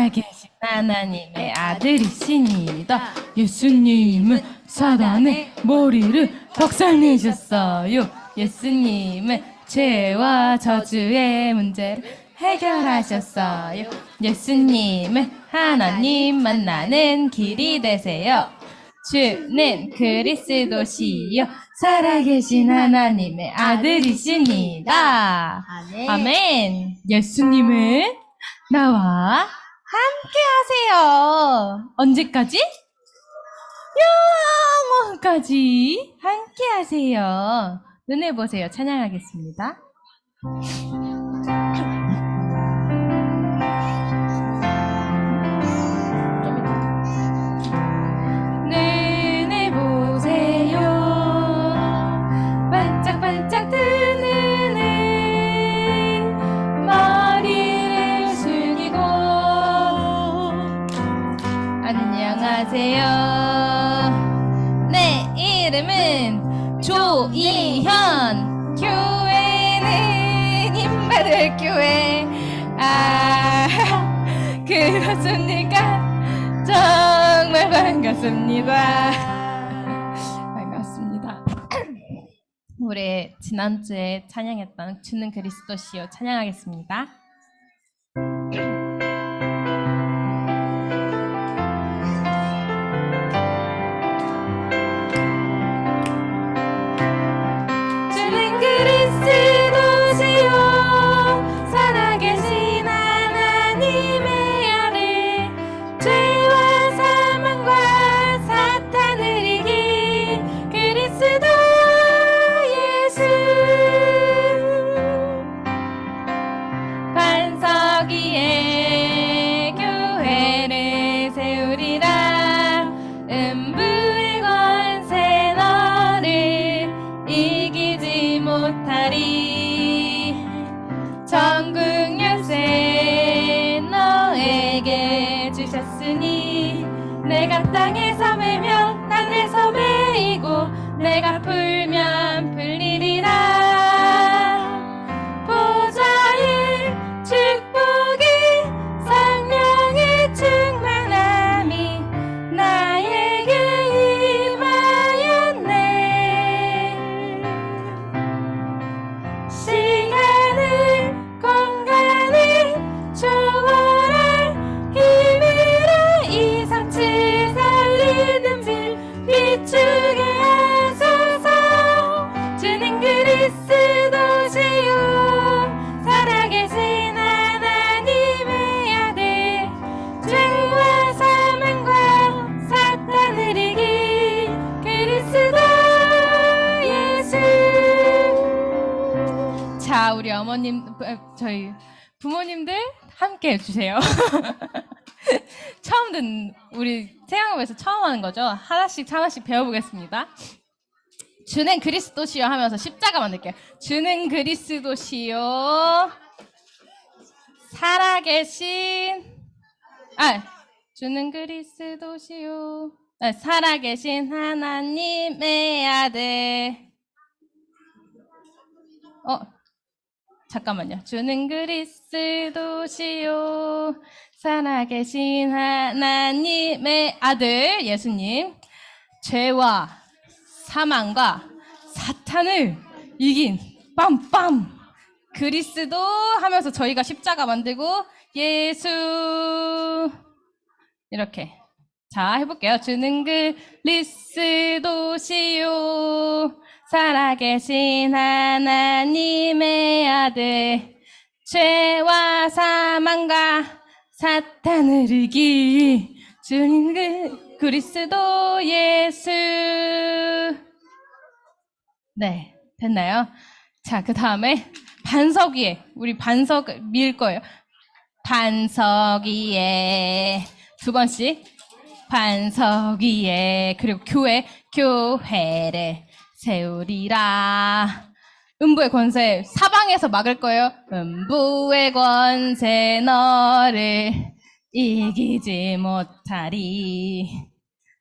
살아계신 하나님의 아들이시니이다. 예수님은 사단의 머리를 박살내셨어요. 예수님은 죄와 저주의 문제를 해결하셨어요. 예수님은 하나님 만나는 길이 되세요. 주는 그리스도시요 살아계신 하나님의 아들이십니다. 아멘. 아멘. 예수님은 나와 함께 하세요. 언제까지? 영원까지 함께 하세요. 눈을 보세요. 찬양하겠습니다. 눈을 보세요. 반짝반짝 뜨는 머리를 숙이고 안녕하세요. 내 이름은 조이현. 교회는 힘받을 교회. 그렇습니까? 정말 반갑습니다. 반갑습니다. 우리 지난주에 찬양했던 주는 그리스도시요 찬양하겠습니다. 주는 그리스도시요 살아계신 하나님의 아들 죄와 사망과 사탄을 이긴 그리스도 예수 반석 위에 교회를 세우리라. 음부의 권세 너를 이기지 못하리. 천국 열쇠 너에게 주셨으니 내가 땅에서 매면 하늘에서 매이고 내가 풀면 풀리리라. 보좌의 축복이 성령의 충만함이 나에게 임하였네. 시간을 공간을 초월할 힘이라. 이상치 살리는 빛 비추게 하소서. 주는 그리스도시요 살아계신 하나님의 아들 죄와 사망과 사탄을 이긴 그리스도 예수. 자, 우리 어머님, 저희 부모님들 함께 해주세요. 처음 듣는, 우리 태양업에서 처음 하는 거죠? 하나씩 배워보겠습니다. 주는 그리스도시요 하면서 십자가 만들게요. 주는 그리스도시요 살아계신 주는 그리스도시요 살아계신 하나님의 아들. 잠깐만요. 주는 그리스도시요 살아계신 하나님의 아들 예수님 죄와 사망과 사탄을 이긴 빰빰 그리스도 하면서 저희가 십자가 만들고 예수 이렇게 자 해볼게요. 주는 그리스도시요 살아계신 하나님의 아들 죄와 사망과 사탄을 이긴 주는 그리스도 예수. 네, 됐나요? 자, 그 다음에 반석 위에 우리 반석 밀 거예요. 반석 위에 두 번씩 반석 위에 그리고 교회를 세우리라. 음부의 권세 사방에서 막을 거예요. 음부의 권세 너를 이기지 못하리.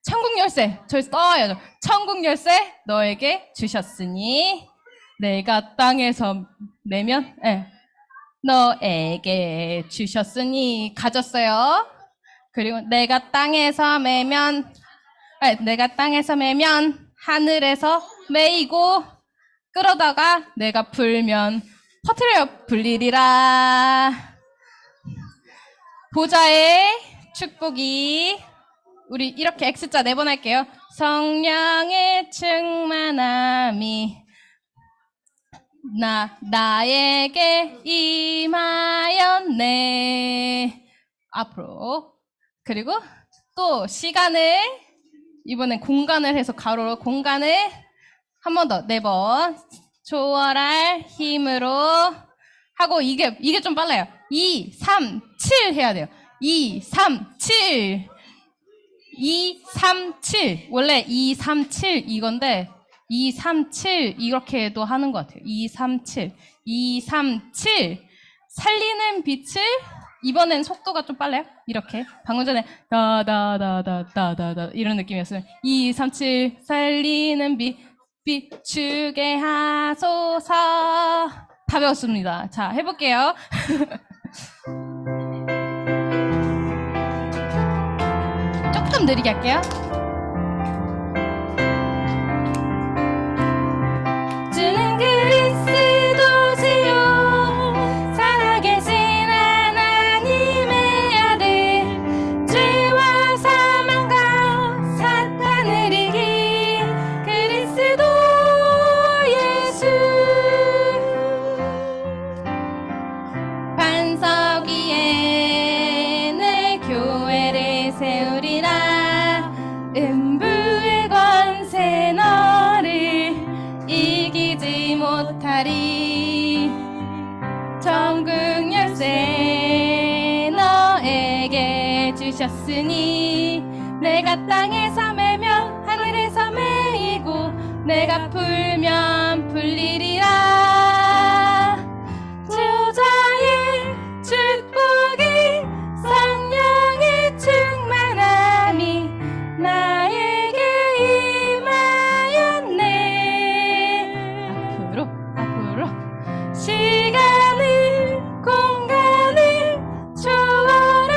천국 열쇠 저희 써야죠. 천국 열쇠 너에게 주셨으니 내가 땅에서 매면 너에게 주셨으니 가졌어요. 그리고 내가 땅에서 매면 하늘에서 매이고 끌어다가 내가 불면 퍼트려 불리리라. 보좌의 축복이 우리 이렇게 X자 4번 할게요. 성령의 충만함이 나에게 임하였네. 앞으로. 그리고 또 시간을 이번엔 공간을 해서 가로로 공간을 한 번 더 4번 초월할 힘으로 하고 이게 좀 빨라요. 2, 3, 7 해야 돼요. 2, 3, 7 2, 3, 7 원래 2, 3, 7 이건데 2, 3, 7 이렇게도 하는 것 같아요. 2, 3, 7 2, 3, 7 살리는 빛을 이번엔 속도가 좀 빨라요. 이렇게 방금 전에 다다다다다다다 이런 느낌이었어요. 2, 3, 7 살리는 빛 비추게 하소서. 다 배웠습니다. 자, 해볼게요. 조금 느리게 할게요. 주는 그리스도시요 살아계신 하나님의 아들 죄와 사망과 사탄을 이긴 그리스도 예수 반석 위에 내 교회를 세우리라. 음부의 권세 너를 이기지 못하리. 천국 열쇠 너에게 주셨으니 내가 땅에서 매면 하늘에서 매이고 내가 불면 불리리라. 주자의 축복이 성령의 충만함이 나에게 임하였네. 앞으로 시간을 공간을 초월할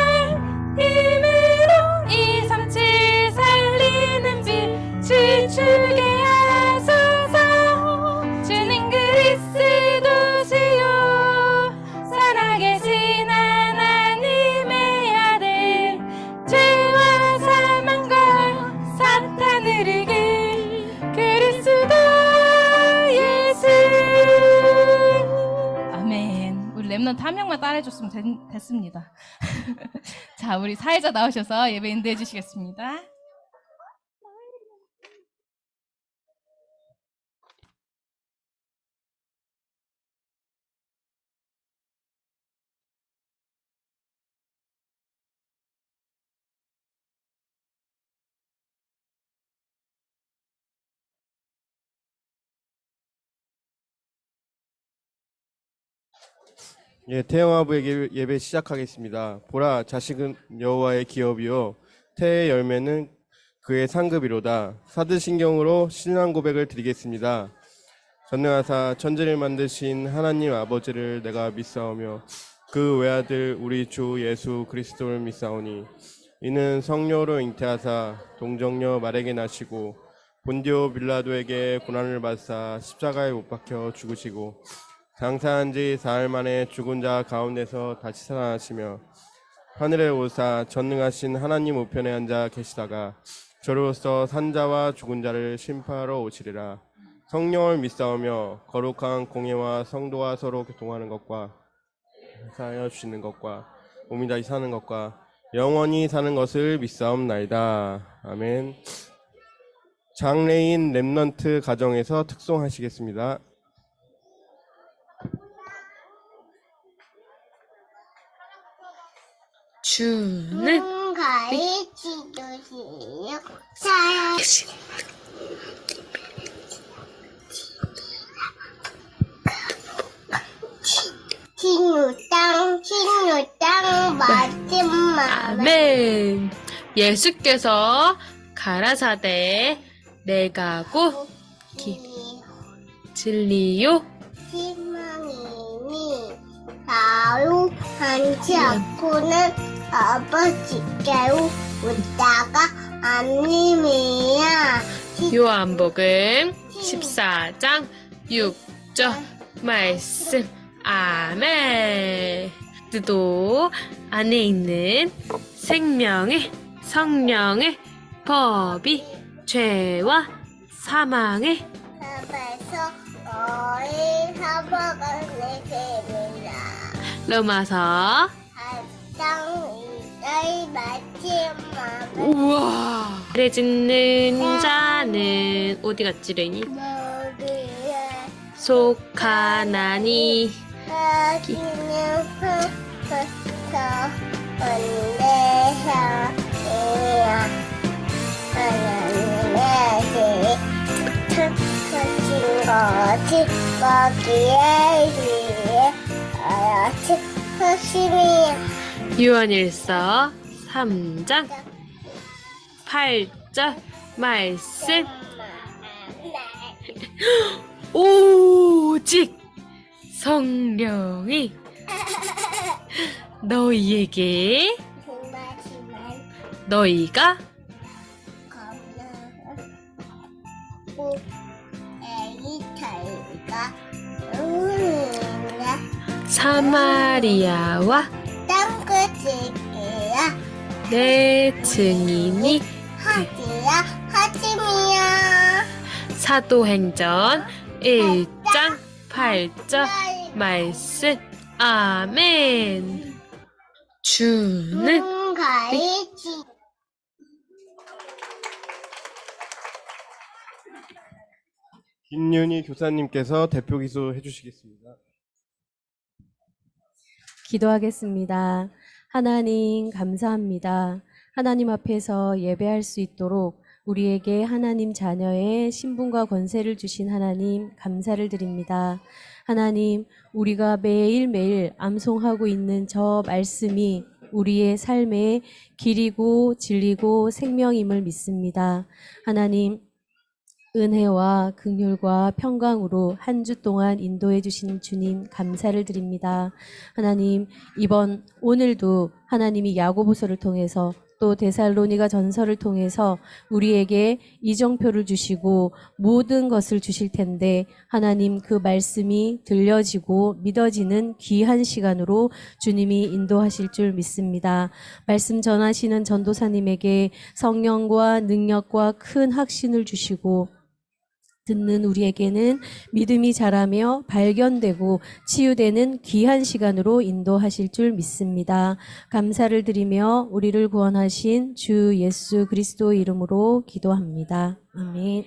힘으로 2, 3, 7 살리는 빛을 주게 하소서. 주는 그리스도시요 살아계신 하나님의 아들 죄와 사망과 사탄을 이긴 그리스도 예수. 아멘. 우리 랩런트 한 명만 따라해줬으면 됐습니다. 자, 우리 사회자 나오셔서 예배 인도해 주시겠습니다. 예, 태영아부의 예배 시작하겠습니다. 보라, 자식은 여호와의 기업이요 태의 열매는 그의 상급이로다. 사드신경으로 신앙 고백을 드리겠습니다. 전능하사 천지를 만드신 하나님 아버지를 내가 믿사오며 그 외아들 우리 주 예수 그리스도를 믿사오니 이는 성령으로 잉태하사 동정녀 마리아에게 나시고 본디오 빌라도에게 고난을 받사 십자가에 못 박혀 죽으시고 장사한 지 사흘 만에 죽은 자 가운데서 다시 살아나시며 하늘에 오사 전능하신 하나님 우편에 앉아 계시다가 저로서 산자와 죽은 자를 심판하러 오시리라. 성령을 믿사오며 거룩한 공예와 성도와 서로 교통하는 것과 사하여 주시는 것과 몸이 다시 사는 것과 영원히 사는 것을 믿사옵나이다. 아멘. 장래인 렘넌트 가정에서 특송하시겠습니다. 주는 가르치듯이요 사랑 신유땅 마지막 아멘. 예수께서 가라사대 내가 곧 진리요 희망이니 나로 한지 않고는 아버지께로 웃다가 아님이야. 요한복음 14장 6절 말씀. 아멘. 그리스도 안에 있는 생명의 성령의 법이 죄와 사망의 탑에서 너희 사먹을 내십니다. 로마서. 할당 이의 마지막 우와. 아래 짓는 자는 어디 갔지, 레니? 머리에 속하나니. 하기는 흩어서 원대하니야. 하나님의 뜻하신 것이 먹기에 위해 알아서 하심이야. 요한일서 3장 8절 말씀. 오직 성령이 너희에게 너희가 사마리아와 땅끝이야 내 증인이 하지야 하짐이야. 사도행전 1장 8절 말씀. 아멘. 주는 가이지. 김윤희 교사님께서 대표 기도해 주시겠습니다. 기도하겠습니다. 하나님 감사합니다. 하나님 앞에서 예배할 수 있도록 우리에게 하나님 자녀의 신분과 권세를 주신 하나님 감사를 드립니다. 하나님, 우리가 매일매일 암송하고 있는 저 말씀이 우리의 삶의 길이고 진리고 생명임을 믿습니다. 하나님, 은혜와 긍휼과 평강으로 한 주 동안 인도해 주신 주님 감사를 드립니다. 하나님, 오늘도 하나님이 야고보서를 통해서 또 데살로니가 전서를 통해서 우리에게 이정표를 주시고 모든 것을 주실 텐데 하나님 그 말씀이 들려지고 믿어지는 귀한 시간으로 주님이 인도하실 줄 믿습니다. 말씀 전하시는 전도사님에게 성령과 능력과 큰 확신을 주시고 듣는 우리에게는 믿음이 자라며 발견되고 치유되는 귀한 시간으로 인도하실 줄 믿습니다. 감사를 드리며 우리를 구원하신 주 예수 그리스도 이름으로 기도합니다. 아멘.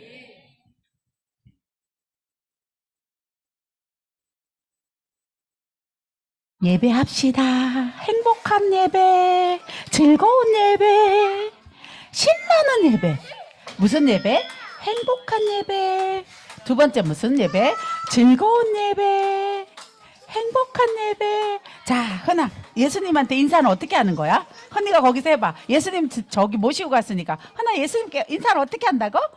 예배합시다. 행복한 예배, 즐거운 예배, 신나는 예배. 무슨 예배? 행복한 예배. 두 번째 무슨 예배? 즐거운 예배, 행복한 예배. 자, 흔아, 예수님한테 인사는 어떻게 하는 거야? 흔이가 거기서 해봐. 예수님 저기 모시고 갔으니까. 흔아, 예수님께 인사를 어떻게 한다고? 요요요요요요요.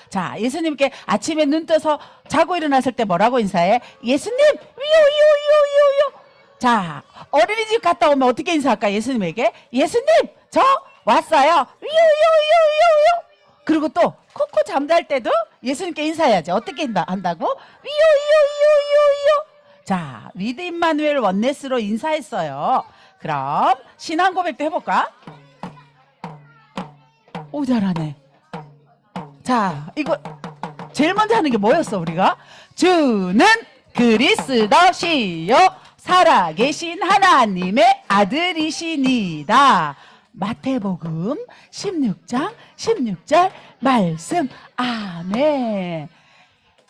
자, 예수님께 아침에 눈 떠서 자고 일어났을 때 뭐라고 인사해? 예수님, 요요요요요. 자, 어린이집 갔다 오면 어떻게 인사할까? 예수님에게? 예수님, 저 왔어요. 요요요요요. 그리고 또 코코 잠잘 때도 예수님께 인사해야지. 어떻게 한다고? 요요요요요. 자, 리드 임마누엘 원네스로 인사했어요. 그럼 신앙 고백도 해볼까? 오, 잘하네. 자, 이거 제일 먼저 하는 게 뭐였어 우리가? 주는 그리스도시요 살아계신 하나님의 아들이시니다. 마태복음 16장 16절 말씀. 아멘.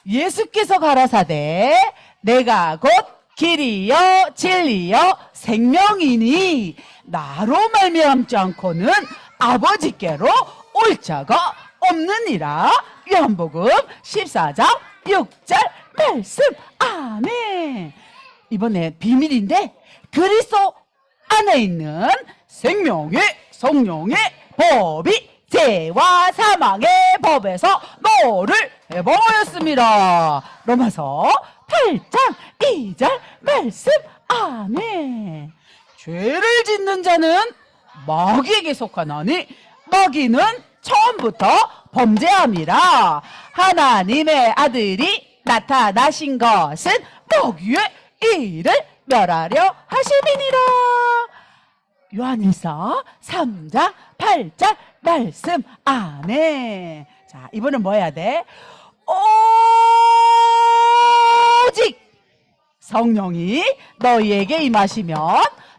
예수께서 가라사대 내가 곧 길이요 진리요 생명이니 나로 말미암지 않고는 아버지께로 올 자가 없느니라. 요한복음 14장 6절 말씀. 아멘. 이번에 비밀인데 그리스도 안에 있는 생명의 성령의 법이 죄와 사망의 법에서 너를 해방하였습니다. 로마서 8장 2절 말씀. 아멘. 죄를 짓는 자는 마귀에게 속하나니 마귀는 처음부터 범죄함이라. 하나님의 아들이 나타나신 것은 마귀의 일을 멸하려 하심이니라. 요한일서 3장 8절 말씀. 아멘. 자, 이번엔 뭐 해야 돼? 오직 성령이 너희에게 임하시면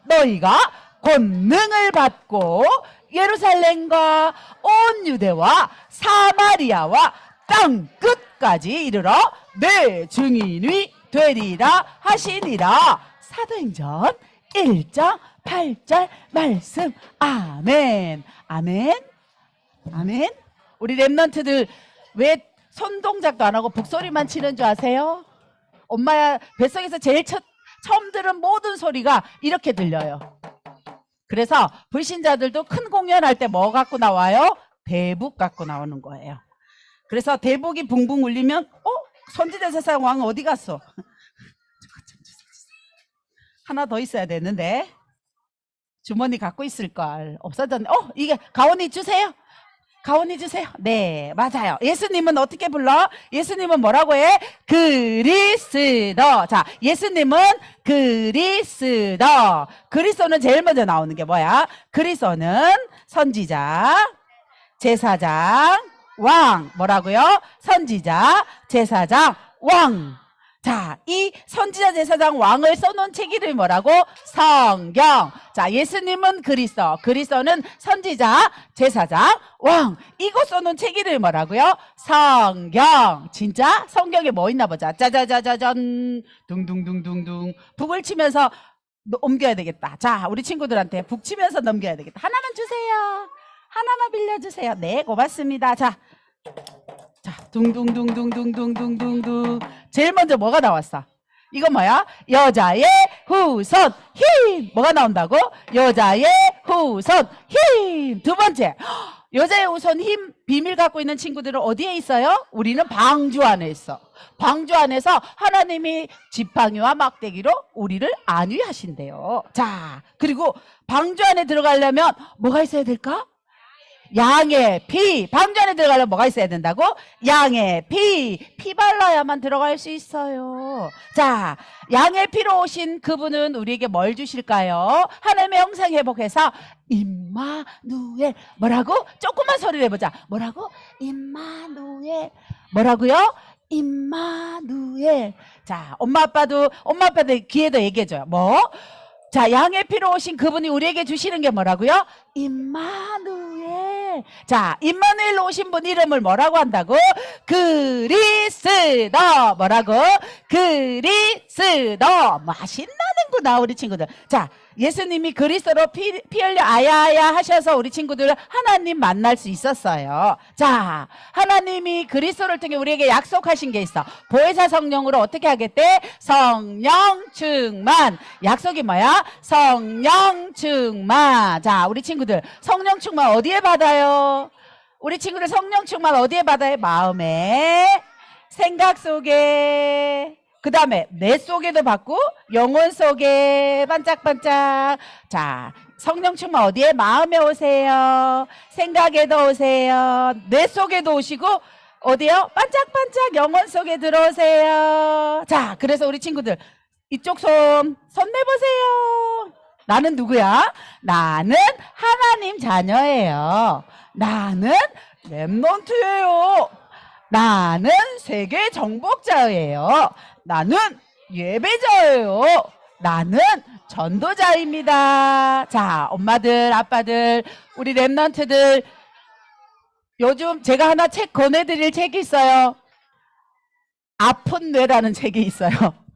너희가 권능을 받고 예루살렘과 온 유대와 사마리아와 땅 끝까지 이르러 내 증인이 되리라 하시니라. 사도행전 1장 8절 말씀. 아멘. 아멘. 아멘. 우리 랩런트들 왜 손동작도 안 하고 북소리만 치는 줄 아세요? 엄마 뱃속에서 제일 처음 들은 모든 소리가 이렇게 들려요. 그래서 불신자들도 큰 공연할 때 뭐 갖고 나와요? 대북 갖고 나오는 거예요. 그래서 대북이 붕붕 울리면 선지자세상 왕 어디 갔어? 하나 더 있어야 되는데 주머니 갖고 있을 걸. 없어졌네. 이게 가온이 주세요. 가온이 주세요. 네, 맞아요. 예수님은 어떻게 불러? 예수님은 뭐라고 해? 그리스도. 자, 예수님은 그리스도. 그리스도는 제일 먼저 나오는 게 뭐야? 그리스도는 선지자, 제사장, 왕. 뭐라고요? 선지자, 제사장, 왕. 자, 이 선지자, 제사장, 왕을 써놓은 책 이름이 뭐라고? 성경. 자, 예수님은 그리스도, 그리스도는 선지자, 제사장, 왕. 이거 써놓은 책 이름이 뭐라고요? 성경. 진짜? 성경에 뭐 있나 보자. 짜자자자잔, 둥둥둥둥둥. 북을 치면서 옮겨야 되겠다. 자, 우리 친구들한테 북 치면서 넘겨야 되겠다. 하나만 주세요. 하나만 빌려주세요. 네, 고맙습니다. 자, 둥둥둥둥둥둥둥둥둥. 제일 먼저 뭐가 나왔어? 이거 뭐야? 여자의 후손 힘. 뭐가 나온다고? 여자의 후손 힘. 두 번째, 여자의 후손 힘 비밀 갖고 있는 친구들은 어디에 있어요? 우리는 방주 안에 있어. 방주 안에서 하나님이 지팡이와 막대기로 우리를 안위하신대요. 자, 그리고 방주 안에 들어가려면 뭐가 있어야 될까? 양의 피. 방주 안에 들어가려면 뭐가 있어야 된다고? 양의 피. 피 발라야만 들어갈 수 있어요. 자, 양의 피로 오신 그분은 우리에게 뭘 주실까요? 하나님의 형상 회복해서 임마누엘. 뭐라고? 조금만 소리를 해보자. 뭐라고? 임마누엘. 뭐라고요? 임마누엘. 자, 엄마 아빠들 귀에도 얘기해줘요. 뭐? 자, 양의 피로 오신 그분이 우리에게 주시는 게 뭐라고요? 임마누엘. 자, 임마누엘로 오신 분 이름을 뭐라고 한다고? 그리스도. 뭐라고? 그리스도. 뭐 신나는구나 우리 친구들. 자, 예수님이 그리스도로 피 흘려 아야아야 하셔서 우리 친구들 하나님 만날 수 있었어요. 자, 하나님이 그리스도를 통해 우리에게 약속하신 게 있어. 보혜사 성령으로 어떻게 하겠대? 성령 충만. 약속이 뭐야? 성령 충만. 자, 우리 친구들 성령 충만 어디에 받아요? 우리 친구들 성령 충만 어디에 받아요? 마음에, 생각 속에, 그 다음에 내 속에도 받고 영혼 속에 반짝반짝. 자, 성령 충만 어디에? 마음에 오세요. 생각에도 오세요. 내 속에도 오시고 어디요? 반짝반짝 영혼 속에 들어오세요. 자, 그래서 우리 친구들 이쪽 손 내보세요. 나는 누구야? 나는 하나님 자녀예요. 나는 랩넌트예요. 나는 세계 정복자예요. 나는 예배자예요. 나는 전도자입니다. 자, 엄마들, 아빠들, 우리 랩넌트들, 요즘 제가 하나 책 권해드릴 책이 있어요. 아픈 뇌라는 책이 있어요.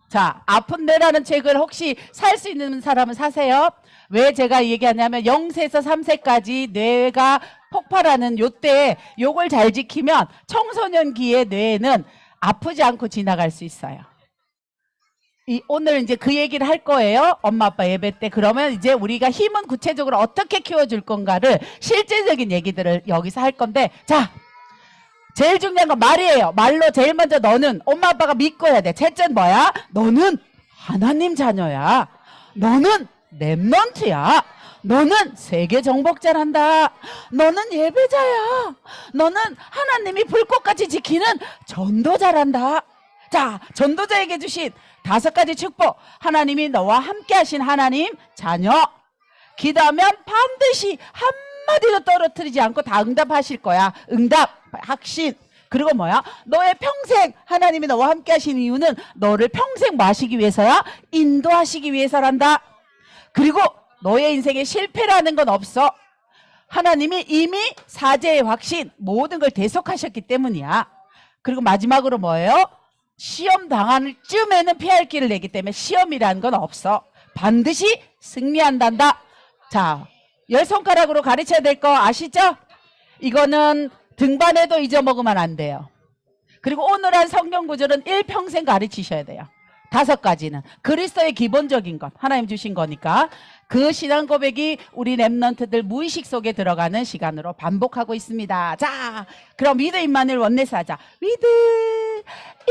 자, 아픈 뇌라는 책을 혹시 살 수 있는 사람은 사세요. 왜 제가 얘기하냐면 0세에서 3세까지 뇌가 폭발하는 요때 요걸 잘 지키면 청소년기의 뇌에는 아프지 않고 지나갈 수 있어요. 오늘 이제 그 얘기를 할 거예요. 엄마 아빠 예배 때. 그러면 이제 우리가 힘은 구체적으로 어떻게 키워줄 건가를 실제적인 얘기들을 여기서 할 건데, 자, 제일 중요한 건 말이에요. 말로 제일 먼저 너는 엄마 아빠가 믿고 해야 돼. 첫째는 뭐야? 너는 하나님 자녀야. 너는 랩넌트야. 너는 세계 정복자란다. 너는 예배자야. 너는 하나님이 불꽃같이 지키는 전도자란다. 자, 전도자에게 주신 5가지 축복. 하나님이 너와 함께 하신 하나님 자녀. 기도하면 반드시 한마디도 떨어뜨리지 않고 다 응답하실 거야. 응답, 확신. 그리고 뭐야? 너의 평생 하나님이 너와 함께 하신 이유는 너를 평생 마시기 위해서야. 인도하시기 위해서란다. 그리고 너의 인생에 실패라는 건 없어. 하나님이 이미 사죄의 확신 모든 걸 대속하셨기 때문이야. 그리고 마지막으로 뭐예요? 시험 당할 쯤에는 피할 길을 내기 때문에 시험이라는 건 없어. 반드시 승리한단다. 자, 10손가락으로 가르쳐야 될 거 아시죠? 이거는 등반에도 잊어먹으면 안 돼요. 그리고 오늘 한 성경 구절은 일평생 가르치셔야 돼요. 5가지는 그리스도의 기본적인 것 하나님 주신 거니까 그 신앙 고백이 우리 랩넌트들 무의식 속에 들어가는 시간으로 반복하고 있습니다. 자, 그럼 위드 임마누엘 원네스 하자. 위드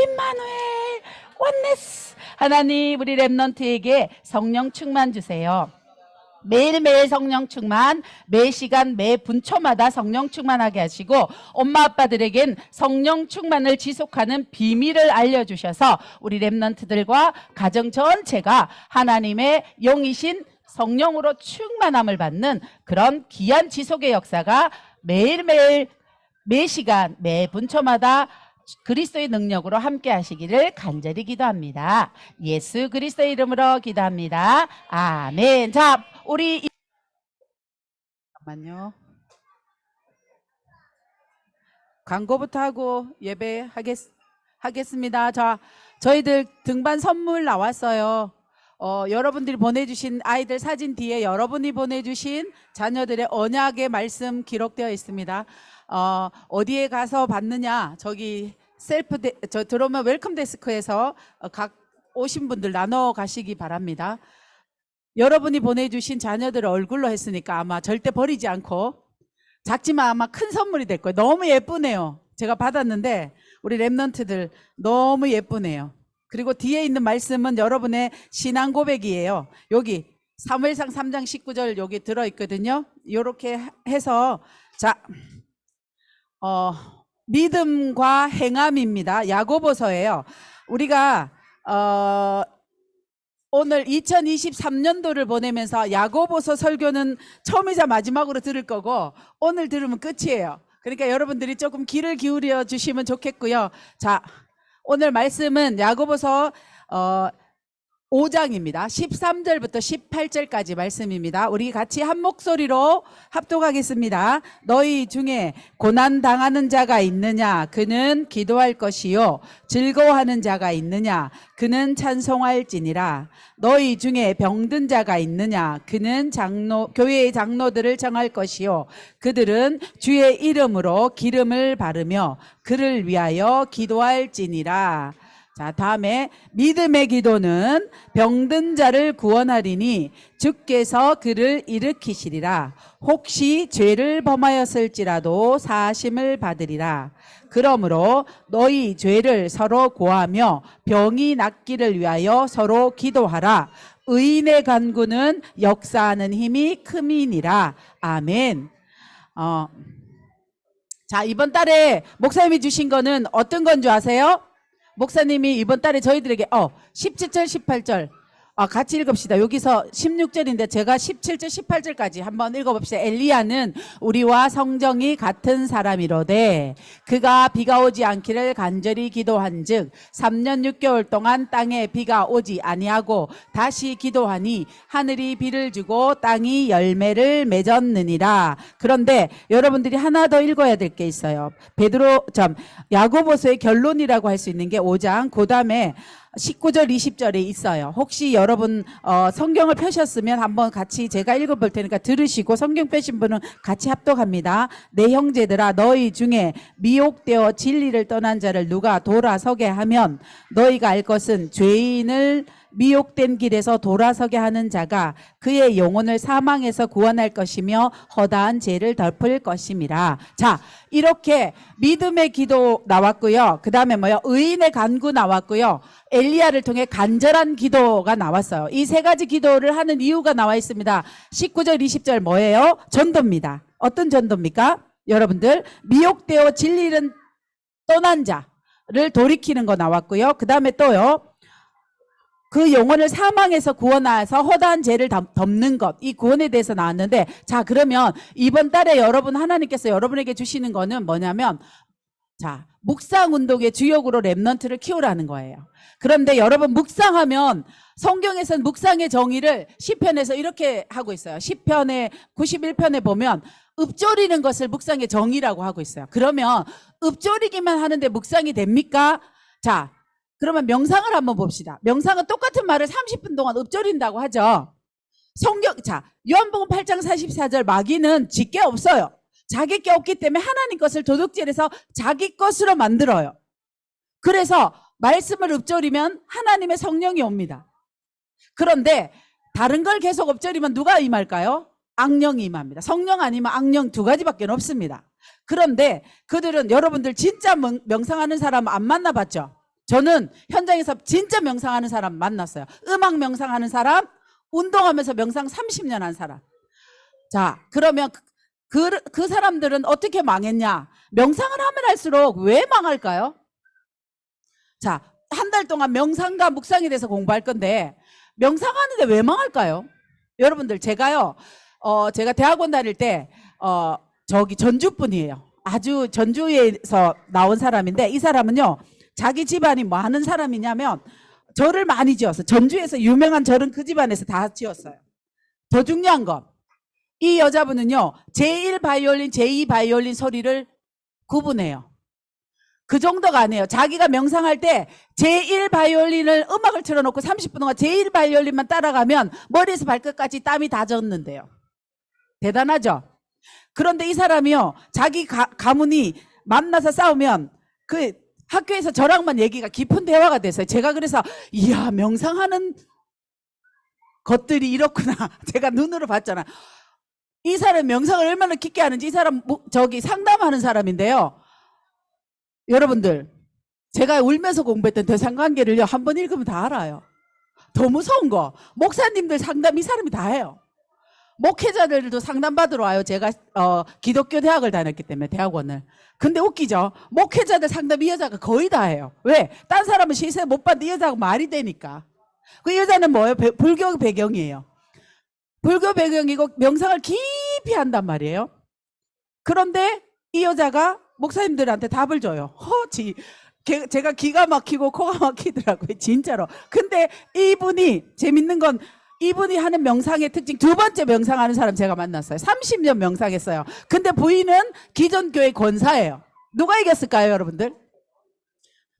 임마누엘 원네스. 하나님 우리 랩넌트에게 성령 충만 주세요. 매일매일 성령 충만, 매 시간, 매 분초마다 성령 충만하게 하시고 엄마 아빠들에겐 성령 충만을 지속하는 비밀을 알려주셔서 우리 랩넌트들과 가정 전체가 하나님의 영이신 성령으로 충만함을 받는 그런 귀한 지속의 역사가 매일매일, 매 시간, 매 분초마다 그리스도의 능력으로 함께 하시기를 간절히 기도합니다. 예수 그리스도의 이름으로 기도합니다. 아멘. 자, 우리 잠깐만요. 광고부터 하고 예배하겠습니다. 자, 저희들 등반 선물 나왔어요. 여러분들이 보내주신 아이들 사진 뒤에 여러분이 보내주신 자녀들의 언약의 말씀 기록되어 있습니다. 어디에 가서 받느냐? 저기 저 들어오면 웰컴 데스크에서 각 오신 분들 나눠 가시기 바랍니다. 여러분이 보내주신 자녀들을 얼굴로 했으니까 아마 절대 버리지 않고 작지만 아마 큰 선물이 될 거예요. 너무 예쁘네요. 제가 받았는데 우리 랩넌트들 너무 예쁘네요. 그리고 뒤에 있는 말씀은 여러분의 신앙 고백이에요. 여기 사무엘상 3장 19절 여기 들어있거든요. 이렇게 해서 자, 믿음과 행함입니다. 야고보서예요. 우리가 오늘 2023년도를 보내면서 야고보서 설교는 처음이자 마지막으로 들을 거고 오늘 들으면 끝이에요. 그러니까 여러분들이 조금 귀를 기울여 주시면 좋겠고요. 자, 오늘 말씀은 야고보서 5장입니다. 13절부터 18절까지 말씀입니다. 우리 같이 한 목소리로 합독하겠습니다. 너희 중에 고난 당하는 자가 있느냐? 그는 기도할 것이요. 즐거워하는 자가 있느냐? 그는 찬송할지니라. 너희 중에 병든 자가 있느냐? 그는 교회의 장로들을 정할 것이요. 그들은 주의 이름으로 기름을 바르며 그를 위하여 기도할지니라. 자, 다음에 믿음의 기도는 병든 자를 구원하리니 주께서 그를 일으키시리라. 혹시 죄를 범하였을지라도 사하심을 받으리라. 그러므로 너희 죄를 서로 고하며 병이 낫기를 위하여 서로 기도하라. 의인의 간구는 역사하는 힘이 큼이니라. 아멘. 자, 이번 달에 목사님이 주신 거는 어떤 건 줄 아세요? 목사님이 이번 달에 저희들에게 17절 18절 같이 읽읍시다. 여기서 16절인데 제가 17절 18절까지 한번 읽어봅시다. 엘리야는 우리와 성정이 같은 사람이로되 그가 비가 오지 않기를 간절히 기도한즉 3년 6개월 동안 땅에 비가 오지 아니하고 다시 기도하니 하늘이 비를 주고 땅이 열매를 맺었느니라. 그런데 여러분들이 하나 더 읽어야 될 게 있어요. 야고보서의 결론이라고 할 수 있는 게 5장 그 다음에 19절 20절에 있어요. 혹시 여러분 성경을 펴셨으면 한번 같이 제가 읽어볼 테니까 들으시고 성경 펴신 분은 같이 합독합니다. 내 형제들아 너희 중에 미혹되어 진리를 떠난 자를 누가 돌아서게 하면 너희가 알 것은 죄인을 미혹된 길에서 돌아서게 하는 자가 그의 영혼을 사망에서 구원할 것이며 허다한 죄를 덮을 것임이라. 자, 이렇게 믿음의 기도 나왔고요. 그 다음에 뭐요? 의인의 간구 나왔고요. 엘리야를 통해 간절한 기도가 나왔어요. 이 세 가지 기도를 하는 이유가 나와 있습니다. 19절, 20절 뭐예요? 전도입니다. 어떤 전도입니까? 여러분들, 미혹되어 진리는 떠난 자를 돌이키는 거 나왔고요. 그 다음에 또요. 그 영혼을 사망에서 구원하여서 허다한 죄를 덮는 것, 이 구원에 대해서 나왔는데, 자, 그러면 이번 달에 여러분, 하나님께서 여러분에게 주시는 거는 뭐냐면, 자, 묵상 운동의 주역으로 랩넌트를 키우라는 거예요. 그런데 여러분, 묵상하면 성경에서는 묵상의 정의를 시편에서 이렇게 하고 있어요. 시편의 91편에 보면 읊조리는 것을 묵상의 정의라고 하고 있어요. 그러면 읊조리기만 하는데 묵상이 됩니까? 자, 그러면 명상을 한번 봅시다. 명상은 똑같은 말을 30분 동안 읊조린다고 하죠. 자, 요한복음 8장 44절 마귀는 쥐게 없어요. 자기 게 없기 때문에 하나님 것을 도둑질해서 자기 것으로 만들어요. 그래서 말씀을 읊조리면 하나님의 성령이 옵니다. 그런데 다른 걸 계속 읊조리면 누가 임할까요? 악령이 임합니다. 성령 아니면 악령 두 가지밖에 없습니다. 그런데 그들은, 여러분들 진짜 명상하는 사람 안 만나봤죠? 저는 현장에서 진짜 명상하는 사람 만났어요. 음악 명상하는 사람, 운동하면서 명상 30년 한 사람. 자, 그러면 그 사람들은 어떻게 망했냐? 명상을 하면 할수록 왜 망할까요? 자, 한 달 동안 명상과 묵상에 대해서 공부할 건데, 명상하는데 왜 망할까요? 여러분들, 제가요, 제가 대학원 다닐 때, 저기 전주 분이에요. 아주 전주에서 나온 사람인데, 이 사람은요, 자기 집안이 뭐 하는 사람이냐면, 절을 많이 지었어요. 전주에서 유명한 절은 그 집안에서 다 지었어요. 더 중요한 건, 이 여자분은요, 제1 바이올린, 제2 바이올린 소리를 구분해요. 그 정도가 아니에요. 자기가 명상할 때 제1 바이올린을 음악을 틀어놓고 30분 동안 제1 바이올린만 따라가면 머리에서 발끝까지 땀이 다 젖는데요. 대단하죠? 그런데 이 사람이요, 자기 가문이 만나서 싸우면 그 학교에서 저랑만 얘기가 깊은 대화가 됐어요. 제가 그래서, 이야, 명상하는 것들이 이렇구나. 제가 눈으로 봤잖아. 이 사람 명상을 얼마나 깊게 하는지. 이 사람 저기 상담하는 사람인데요. 여러분들, 제가 울면서 공부했던 대상관계를요, 한 번 읽으면 다 알아요. 더 무서운 거, 목사님들 상담 이 사람이 다 해요. 목회자들도 상담 받으러 와요. 제가 기독교 대학을 다녔기 때문에, 대학원을. 근데 웃기죠? 목회자들 상담 이 여자가 거의 다 해요. 왜? 딴 사람은 시세 못 받는데 이 여자가 말이 되니까. 그 여자는 뭐예요? 불교 배경이에요. 불교 배경이고 명상을 깊이 한단 말이에요. 그런데 이 여자가 목사님들한테 답을 줘요. 제가 기가 막히고 코가 막히더라고요. 진짜로. 근데 이분이, 재밌는 건 이분이 하는 명상의 특징, 두 번째 명상하는 사람 제가 만났어요. 30년 명상했어요. 근데 부인은 기존 교회 권사예요. 누가 이겼을까요, 여러분들?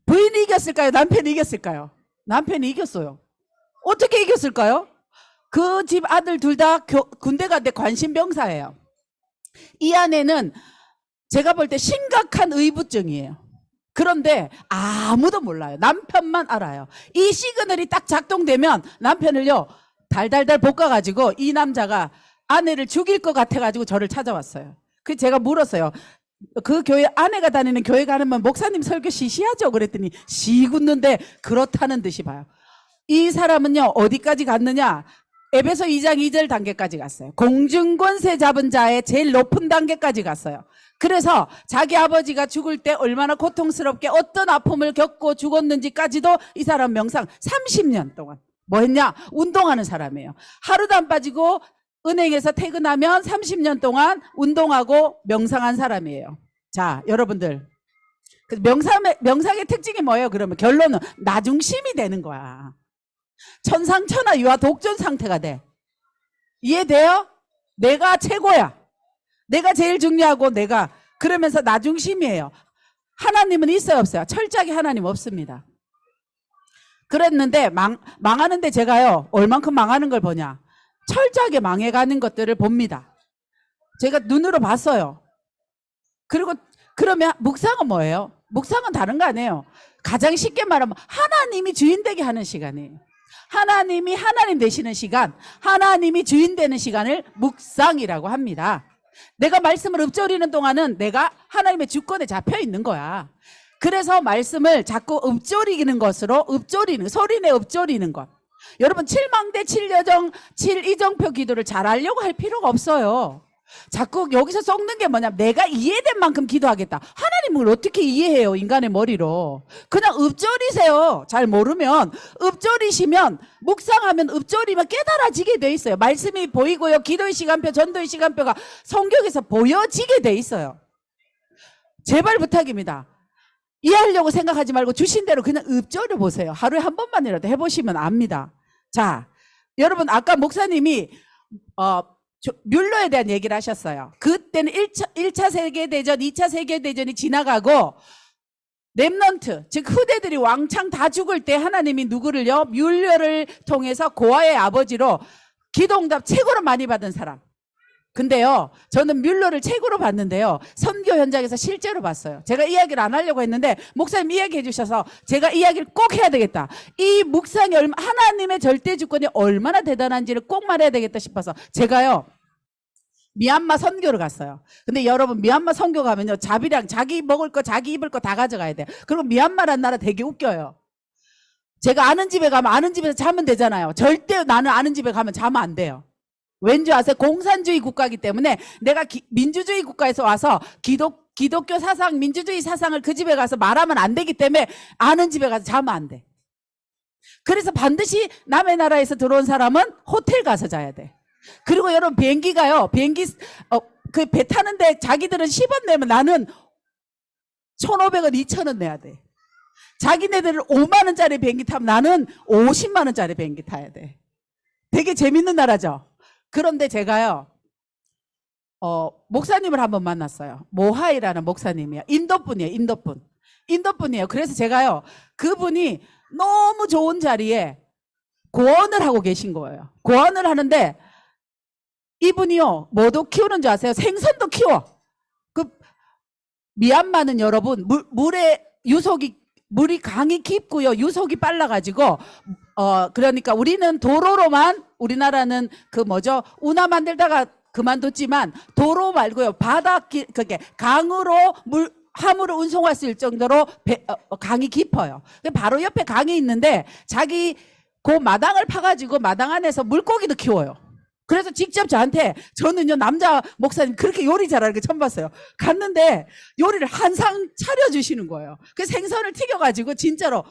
부인이 이겼을까요? 남편이 이겼을까요? 남편이 이겼어요. 어떻게 이겼을까요? 그 집 아들 둘 다 군대 갔는데 관심병사예요. 이 아내는 제가 볼 때 심각한 의부증이에요. 그런데 아무도 몰라요. 남편만 알아요. 이 시그널이 딱 작동되면 남편을요, 달달달 볶아가지고 이 남자가 아내를 죽일 것 같아가지고 저를 찾아왔어요. 그래서 제가 물었어요. 그 교회, 아내가 다니는 교회 가면 목사님 설교 시시하죠? 그랬더니 시굿는데 그렇다는 듯이 봐요. 이 사람은요, 어디까지 갔느냐? 에베소 2장 2절 단계까지 갔어요. 공중권세 잡은 자의 제일 높은 단계까지 갔어요. 그래서 자기 아버지가 죽을 때 얼마나 고통스럽게 어떤 아픔을 겪고 죽었는지까지도 이 사람 명상 30년 동안 뭐 했냐? 운동하는 사람이에요. 하루도 안 빠지고 은행에서 퇴근하면 30년 동안 운동하고 명상한 사람이에요. 자, 여러분들, 명상의 특징이 뭐예요? 그러면 결론은 나중심이 되는 거야. 천상천하 유아 독존 상태가 돼. 이해돼요? 내가 최고야. 내가 제일 중요하고 내가, 그러면서 나중심이에요. 하나님은 있어요, 없어요? 철저하게 하나님 없습니다. 그랬는데 망하는데 제가요, 얼만큼 망하는 걸 보냐? 철저하게 망해가는 것들을 봅니다. 제가 눈으로 봤어요. 그리고 그러면 묵상은 뭐예요? 묵상은 다른 거 아니에요. 가장 쉽게 말하면 하나님이 주인 되게 하는 시간이에요. 하나님이 하나님 되시는 시간, 하나님이 주인 되는 시간을 묵상이라고 합니다. 내가 말씀을 읊조리는 동안은 내가 하나님의 주권에 잡혀 있는 거야. 그래서 말씀을 자꾸 읊조리는 것으로, 소리내 읊조리는 것. 여러분, 7망대 7여정 7이정표 기도를 잘하려고 할 필요가 없어요. 자꾸 여기서 썩는 게 뭐냐면 내가 이해된 만큼 기도하겠다. 하나님을 어떻게 이해해요, 인간의 머리로. 그냥 읊조리세요. 잘 모르면 읊조리시면, 묵상하면, 읊조리면 깨달아지게 돼 있어요. 말씀이 보이고요, 기도의 시간표, 전도의 시간표가 성경에서 보여지게 돼 있어요. 제발 부탁입니다. 이해하려고 생각하지 말고 주신 대로 그냥 읊조려 보세요. 하루에 한 번만이라도 해보시면 압니다. 자, 여러분, 아까 목사님이 뮬러에 대한 얘기를 하셨어요. 그때는 1차 세계대전, 2차 세계대전이 지나가고 렘넌트, 즉 후대들이 왕창 다 죽을 때 하나님이 누구를요? 뮬러를 통해서 고아의 아버지로 기도응답 최고로 많이 받은 사람. 근데요, 저는 뮬러를 최고로 봤는데요, 선교 현장에서 실제로 봤어요. 제가 이야기를 안 하려고 했는데 목사님 이야기해 주셔서 제가 이야기를 꼭 해야 되겠다. 이 묵상이 하나님의 절대 주권이 얼마나 대단한지를 꼭 말해야 되겠다 싶어서 제가요, 미얀마 선교를 갔어요. 근데 여러분, 미얀마 선교 가면요, 자비랑 자기 먹을 거, 자기 입을 거 다 가져가야 돼요. 그리고 미얀마라는 나라 되게 웃겨요. 제가 아는 집에 가면 아는 집에서 자면 되잖아요. 절대 나는 아는 집에 가면 자면 안 돼요. 왠지 아세요? 공산주의 국가이기 때문에 내가 민주주의 국가에서 와서 기독교 사상, 민주주의 사상을 그 집에 가서 말하면 안 되기 때문에 아는 집에 가서 자면 안 돼. 그래서 반드시 남의 나라에서 들어온 사람은 호텔 가서 자야 돼. 그리고 여러분, 비행기가요, 그 배 타는데 자기들은 10원 내면 나는 1,500원, 2,000원 내야 돼. 자기네들은 5만 원짜리 비행기 타면 나는 50만 원짜리 비행기 타야 돼. 되게 재밌는 나라죠. 그런데 제가요, 목사님을 한번 만났어요. 모하이라는 목사님이에요. 인도분이에요, 인도분이에요. 그래서 제가요, 그분이 너무 좋은 자리에 고언을 하고 계신 거예요. 고언을 하는데 이분이요, 뭐도 키우는 줄 아세요? 생선도 키워. 미얀마는 여러분, 물이 강이 깊고요, 유속이 빨라가지고, 그러니까 우리는 도로로만, 우리나라는 운하 만들다가 그만뒀지만, 도로 말고요, 그게 강으로 함으로 운송할 수 있을 정도로 강이 깊어요. 바로 옆에 강이 있는데, 그 마당을 파가지고 마당 안에서 물고기도 키워요. 그래서 직접 저는요, 남자 목사님 그렇게 요리 잘하는 게 처음 봤어요. 갔는데 요리를 한상 차려주시는 거예요. 그 생선을 튀겨가지고 진짜로.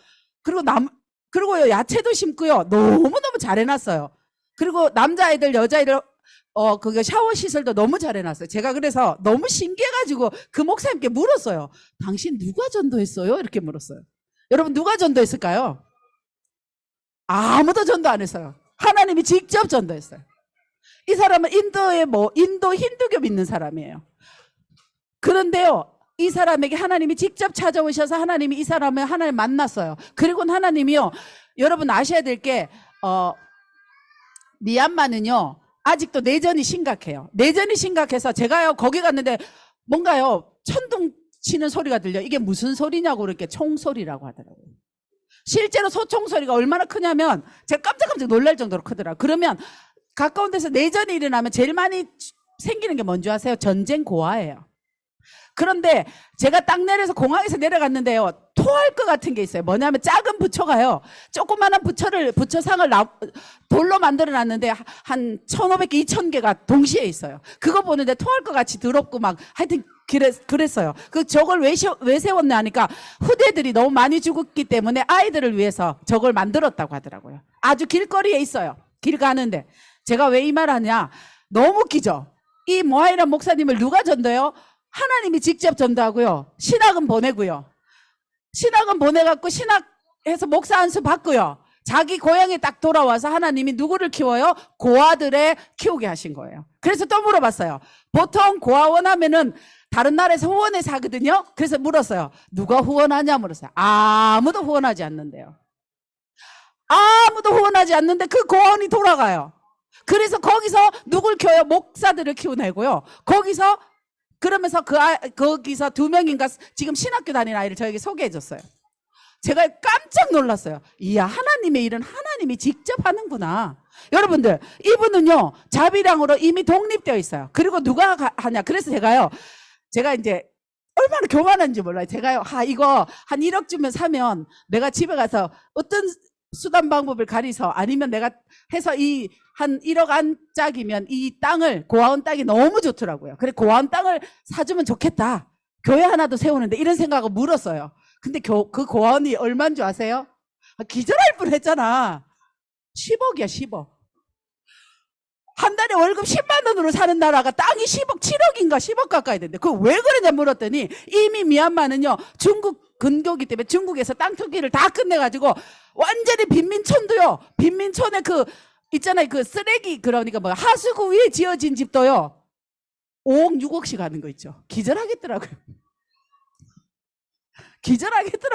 그리고요, 야채도 심고요. 너무너무 잘 해놨어요. 그리고 남자애들, 여자애들, 그게 샤워 시설도 너무 잘 해놨어요. 제가 그래서 너무 신기해가지고 그 목사님께 물었어요. 당신 누가 전도했어요? 이렇게 물었어요. 여러분, 누가 전도했을까요? 아무도 전도 안 했어요. 하나님이 직접 전도했어요. 이 사람은 인도 힌두교 믿는 사람이에요. 그런데요, 이 사람에게 하나님이 직접 찾아오셔서 하나님이 이 사람을 하나님 만났어요. 그리고는 하나님이요, 여러분 아셔야 될 게, 미얀마는요, 아직도 내전이 심각해요. 내전이 심각해서 제가요, 거기 갔는데 뭔가요, 천둥 치는 소리가 들려. 이게 무슨 소리냐고 그렇게 총소리라고 하더라고요. 실제로 소총소리가 얼마나 크냐면 제가 깜짝깜짝 놀랄 정도로 크더라고요. 그러면 가까운 데서 내전이 일어나면 제일 많이 생기는 게 뭔지 아세요? 전쟁 고아예요. 그런데 제가 딱 내려서 공항에서 내려갔는데요, 토할 것 같은 게 있어요. 뭐냐면 작은 부처가요, 조그마한 부처상을 돌로 만들어 놨는데 한 1,500개, 2,000개가 동시에 있어요. 그거 보는데 토할 것 같이 더럽고 막 하여튼 그랬어요. 저걸 왜 세웠냐 하니까 후대들이 너무 많이 죽었기 때문에 아이들을 위해서 저걸 만들었다고 하더라고요. 아주 길거리에 있어요. 길 가는데. 제가 왜 이 말 하냐, 너무 웃기죠. 이 모하이란 목사님을 누가 전도해요? 하나님이 직접 전도하고요, 신학은 보내고요, 신학은 보내갖고 신학해서 목사 안수 받고요, 자기 고향에 딱 돌아와서 하나님이 누구를 키워요? 고아들에 키우게 하신 거예요. 그래서 또 물어봤어요. 보통 고아원 하면은 다른 나라에서 후원해서 하거든요. 그래서 물었어요. 누가 후원하냐 물었어요. 아무도 후원하지 않는데요. 아무도 후원하지 않는데 그 고아원이 돌아가요. 그래서 거기서 누굴 키워요? 목사들을 키워내고요. 그러면서 거기서 2명인가 지금 신학교 다니는 아이를 저에게 소개해 줬어요. 제가 깜짝 놀랐어요. 이야, 하나님의 일은 하나님이 직접 하는구나. 여러분들, 이분은요, 자비량으로 이미 독립되어 있어요. 그리고 누가 하냐. 그래서 제가 이제 얼마나 교만한지 몰라요. 제가요, 이거 한 1억 주면 사면 내가 집에 가서 어떤 수단 방법을 가리서 아니면 내가 해서 이 한 1억 안짝이면 이 땅을, 고아원 땅이 너무 좋더라고요. 그래, 고아원 땅을 사주면 좋겠다. 교회 하나도 세우는데 이런 생각을 물었어요. 근데 그 고아원이 얼마인 줄 아세요? 기절할 뻔 했잖아. 10억이야, 10억. 한 달에 월급 10만 원으로 사는 나라가 땅이 10억, 7억인가 10억 가까이 된대. 그거 왜 그러냐 물었더니 이미 미얀마는요, 중국 근거기 때문에 중국에서 땅 투기를 다 끝내가지고 완전히 빈민촌도요, 빈민촌에 있잖아요. 그 쓰레기, 그러니까 뭐 하수구 위에 지어진 집도요, 5억, 6억씩 하는 거 있죠. 기절하겠더라고요.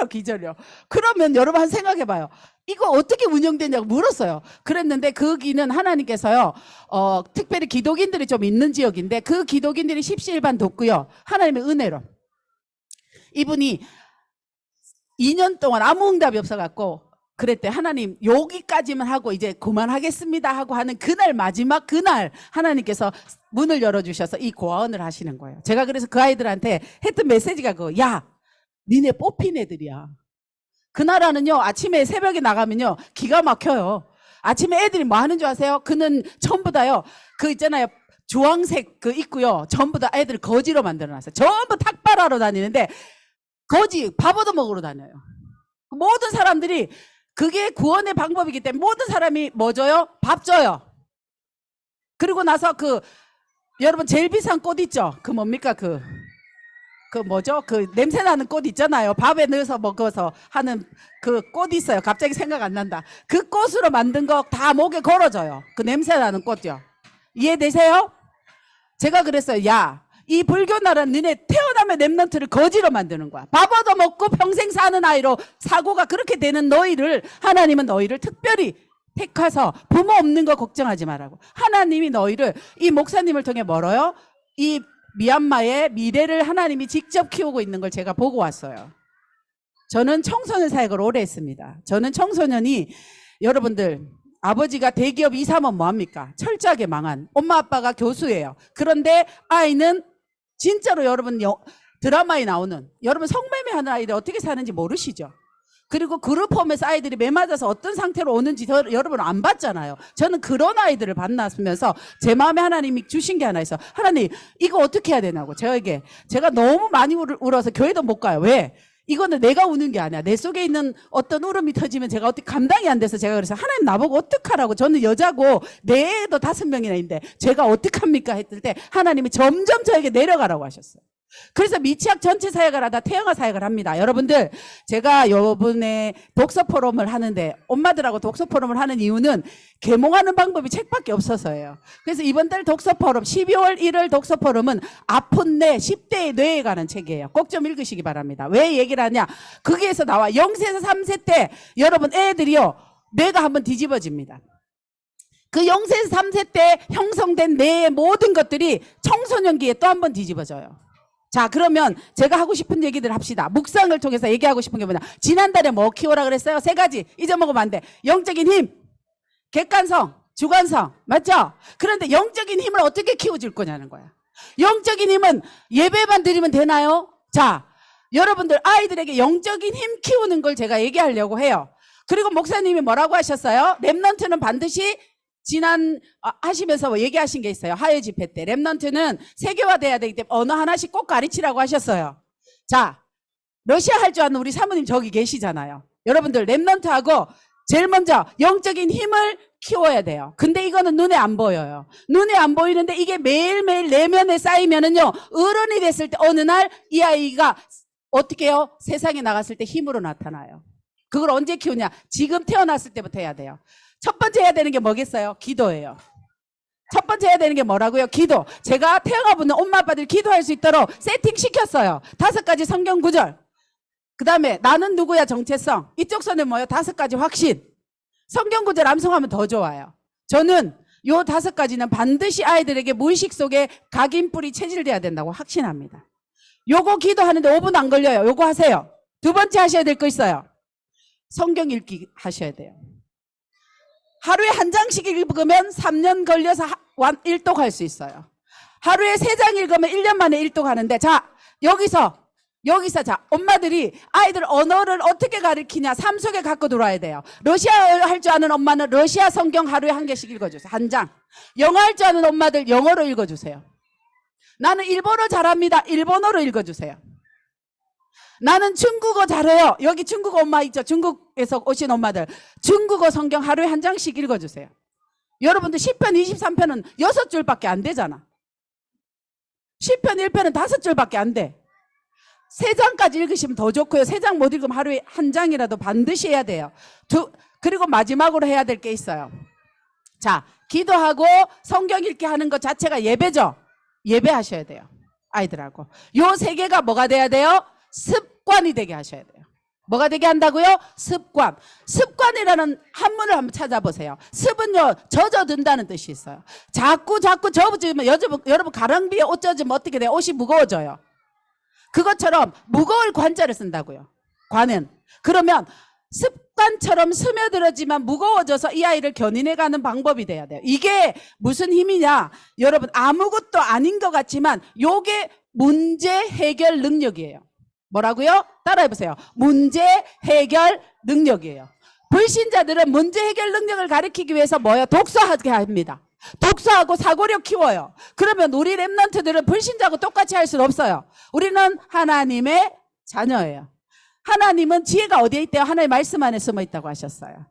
기절이요. 그러면 여러분 한 생각해봐요. 이거 어떻게 운영되냐고 물었어요. 그랬는데 거기는 하나님께서요, 특별히 기독인들이 좀 있는 지역인데 그 기독인들이 십시일반 돕고요, 하나님의 은혜로 이분이 2년 동안 아무 응답이 없어갖고 그랬대. 하나님, 여기까지만 하고 이제 그만하겠습니다 하고 하는 그날, 마지막 그날 하나님께서 문을 열어주셔서 이 고아원을 하시는 거예요. 제가 그래서 그 아이들한테 했던 메시지가 야, 니네 뽑힌 애들이야. 그 나라는요, 아침에 새벽에 나가면요, 기가 막혀요. 아침에 애들이 뭐 하는 줄 아세요? 그는 전부 다요, 있잖아요, 주황색 있고요, 전부 다 애들 거지로 만들어놨어요. 전부 탁발하러 다니는데 거지, 밥 얻어먹으러 다녀요. 모든 사람들이, 그게 구원의 방법이기 때문에 모든 사람이 뭐 줘요? 밥 줘요. 그리고 나서 여러분 제일 비싼 꽃 있죠? 뭡니까? 뭐죠? 냄새나는 꽃 있잖아요. 밥에 넣어서 먹어서 하는 그 꽃 있어요. 갑자기 생각 안 난다. 그 꽃으로 만든 거 다 목에 걸어줘요. 그 냄새나는 꽃이요. 이해되세요? 제가 그랬어요. 야, 이 불교 나라는 너네 태어나면 랩런트를 거지로 만드는 거야. 밥 얻어먹고 평생 사는 아이로 사고가 그렇게 되는 너희를, 하나님은 너희를 특별히 택해서 부모 없는 거 걱정하지 말라고. 하나님이 너희를, 이 목사님을 통해 멀어요? 이 미얀마의 미래를 하나님이 직접 키우고 있는 걸 제가 보고 왔어요. 저는 청소년 사역을 오래 했습니다. 저는 청소년이, 여러분들, 아버지가 대기업 이사면 뭐합니까? 철저하게 망한, 엄마 아빠가 교수예요. 그런데 아이는 진짜로, 여러분 드라마에 나오는, 여러분 성매매하는 아이들 어떻게 사는지 모르시죠? 그리고 그룹홈에서 아이들이 매 맞아서 어떤 상태로 오는지 여러분 안 봤잖아요. 저는 그런 아이들을 만나면서 제 마음에 하나님이 주신 게 하나 있어. 하나님, 이거 어떻게 해야 되냐고. 제가 너무 많이 울어서 교회도 못 가요. 왜? 이거는 내가 우는 게 아니야. 내 속에 있는 어떤 울음이 터지면 제가 어떻게 감당이 안 돼서 제가 그래서 하나님 나보고 어떡하라고. 저는 여자고 내 애도 5명이나 있는데 제가 어떡합니까 했을 때 하나님이 점점 저에게 내려가라고 하셨어요. 그래서 미취학 전체 사역을 하다 태영아 사역을 합니다. 여러분들, 제가 요번에 독서 포럼을 하는데, 엄마들하고 독서 포럼을 하는 이유는 계몽하는 방법이 책밖에 없어서예요. 그래서 이번 달 독서 포럼, 12월 1일 독서 포럼은 아픈 뇌, 10대의 뇌에 관한 책이에요. 꼭 좀 읽으시기 바랍니다. 왜 얘기를 하냐? 거기에서 나와 0세에서 3세 때 여러분 애들이요, 뇌가 한번 뒤집어집니다. 그 0세에서 3세 때 형성된 뇌의 모든 것들이 청소년기에 또 한번 뒤집어져요. 자, 그러면 제가 하고 싶은 얘기들 합시다. 묵상을 통해서 얘기하고 싶은 게 뭐냐. 지난달에 뭐 키워라 그랬어요? 3가지. 잊어먹으면 안 돼. 영적인 힘, 객관성, 주관성. 맞죠? 그런데 영적인 힘을 어떻게 키워줄 거냐는 거야. 영적인 힘은 예배만 드리면 되나요? 자, 여러분들 아이들에게 영적인 힘 키우는 걸 제가 얘기하려고 해요. 그리고 목사님이 뭐라고 하셨어요? 랩런트는 반드시 하시면서 얘기하신 게 있어요. 하회 집회 때. 랩런트는 세계화돼야 되기 때문에 언어 하나씩 꼭 가르치라고 하셨어요. 자, 러시아 할 줄 아는 우리 사모님 저기 계시잖아요. 여러분들, 랩런트하고 제일 먼저 영적인 힘을 키워야 돼요. 근데 이거는 눈에 안 보여요. 눈에 안 보이는데 이게 매일매일 내면에 쌓이면은요, 어른이 됐을 때 어느 날 이 아이가 어떻게 해요? 세상에 나갔을 때 힘으로 나타나요. 그걸 언제 키우냐? 지금 태어났을 때부터 해야 돼요. 첫 번째 해야 되는 게 뭐겠어요? 기도예요. 첫 번째 해야 되는 게 뭐라고요? 기도. 제가 태어나보는 엄마 아빠들이 기도할 수 있도록 세팅시켰어요. 5가지 성경 구절. 그 다음에 나는 누구야 정체성. 이쪽 손에 뭐예요? 5가지 확신. 성경 구절 암송하면 더 좋아요. 저는 요 5가지는 반드시 아이들에게 무의식 속에 각인뿔이 체질돼야 된다고 확신합니다. 요거 기도하는데 5분 안 걸려요. 요거 하세요. 두 번째 하셔야 될 거 있어요. 성경 읽기 하셔야 돼요. 하루에 한 장씩 읽으면 3년 걸려서 일독 할 수 있어요. 하루에 3장 읽으면 1년 만에 일독 하는데, 자, 여기서 자, 엄마들이 아이들 언어를 어떻게 가르치냐, 삶 속에 갖고 들어와야 돼요. 러시아어 할 줄 아는 엄마는 러시아 성경 하루에 한 개씩 읽어주세요. 한 장. 영어 할 줄 아는 엄마들 영어로 읽어주세요. 나는 일본어 잘합니다. 일본어로 읽어주세요. 나는 중국어 잘해요. 여기 중국어 엄마 있죠? 중국에서 오신 엄마들. 중국어 성경 하루에 한 장씩 읽어주세요. 여러분들 10편, 23편은 6줄밖에 안 되잖아. 10편, 1편은 5줄밖에 안 돼. 3장까지 읽으시면 더 좋고요. 3장 못 읽으면 하루에 한 장이라도 반드시 해야 돼요. 그리고 마지막으로 해야 될 게 있어요. 자, 기도하고 성경 읽기 하는 것 자체가 예배죠. 예배하셔야 돼요. 아이들하고. 요 3개가 뭐가 돼야 돼요? 습관이 되게 하셔야 돼요. 뭐가 되게 한다고요? 습관. 습관이라는 한문을 한번 찾아보세요. 습은요, 젖어든다는 뜻이 있어요. 자꾸 젖으면 여러분 가랑비에 옷 젖으면 어떻게 돼요? 옷이 무거워져요. 그것처럼 무거울 관자를 쓴다고요. 관은. 그러면 습관처럼 스며들었지만 무거워져서 이 아이를 견인해가는 방법이 돼야 돼요. 이게 무슨 힘이냐? 여러분 아무것도 아닌 것 같지만 요게 문제 해결 능력이에요. 뭐라고요? 따라해보세요. 문제 해결 능력이에요. 불신자들은 문제 해결 능력을 가리키기 위해서 뭐예요? 독서하게 합니다. 독서하고 사고력 키워요. 그러면 우리 랩런트들은 불신자하고 똑같이 할 수는 없어요. 우리는 하나님의 자녀예요. 하나님은 지혜가 어디에 있대요? 하나님의 말씀 안에 숨어 있다고 하셨어요.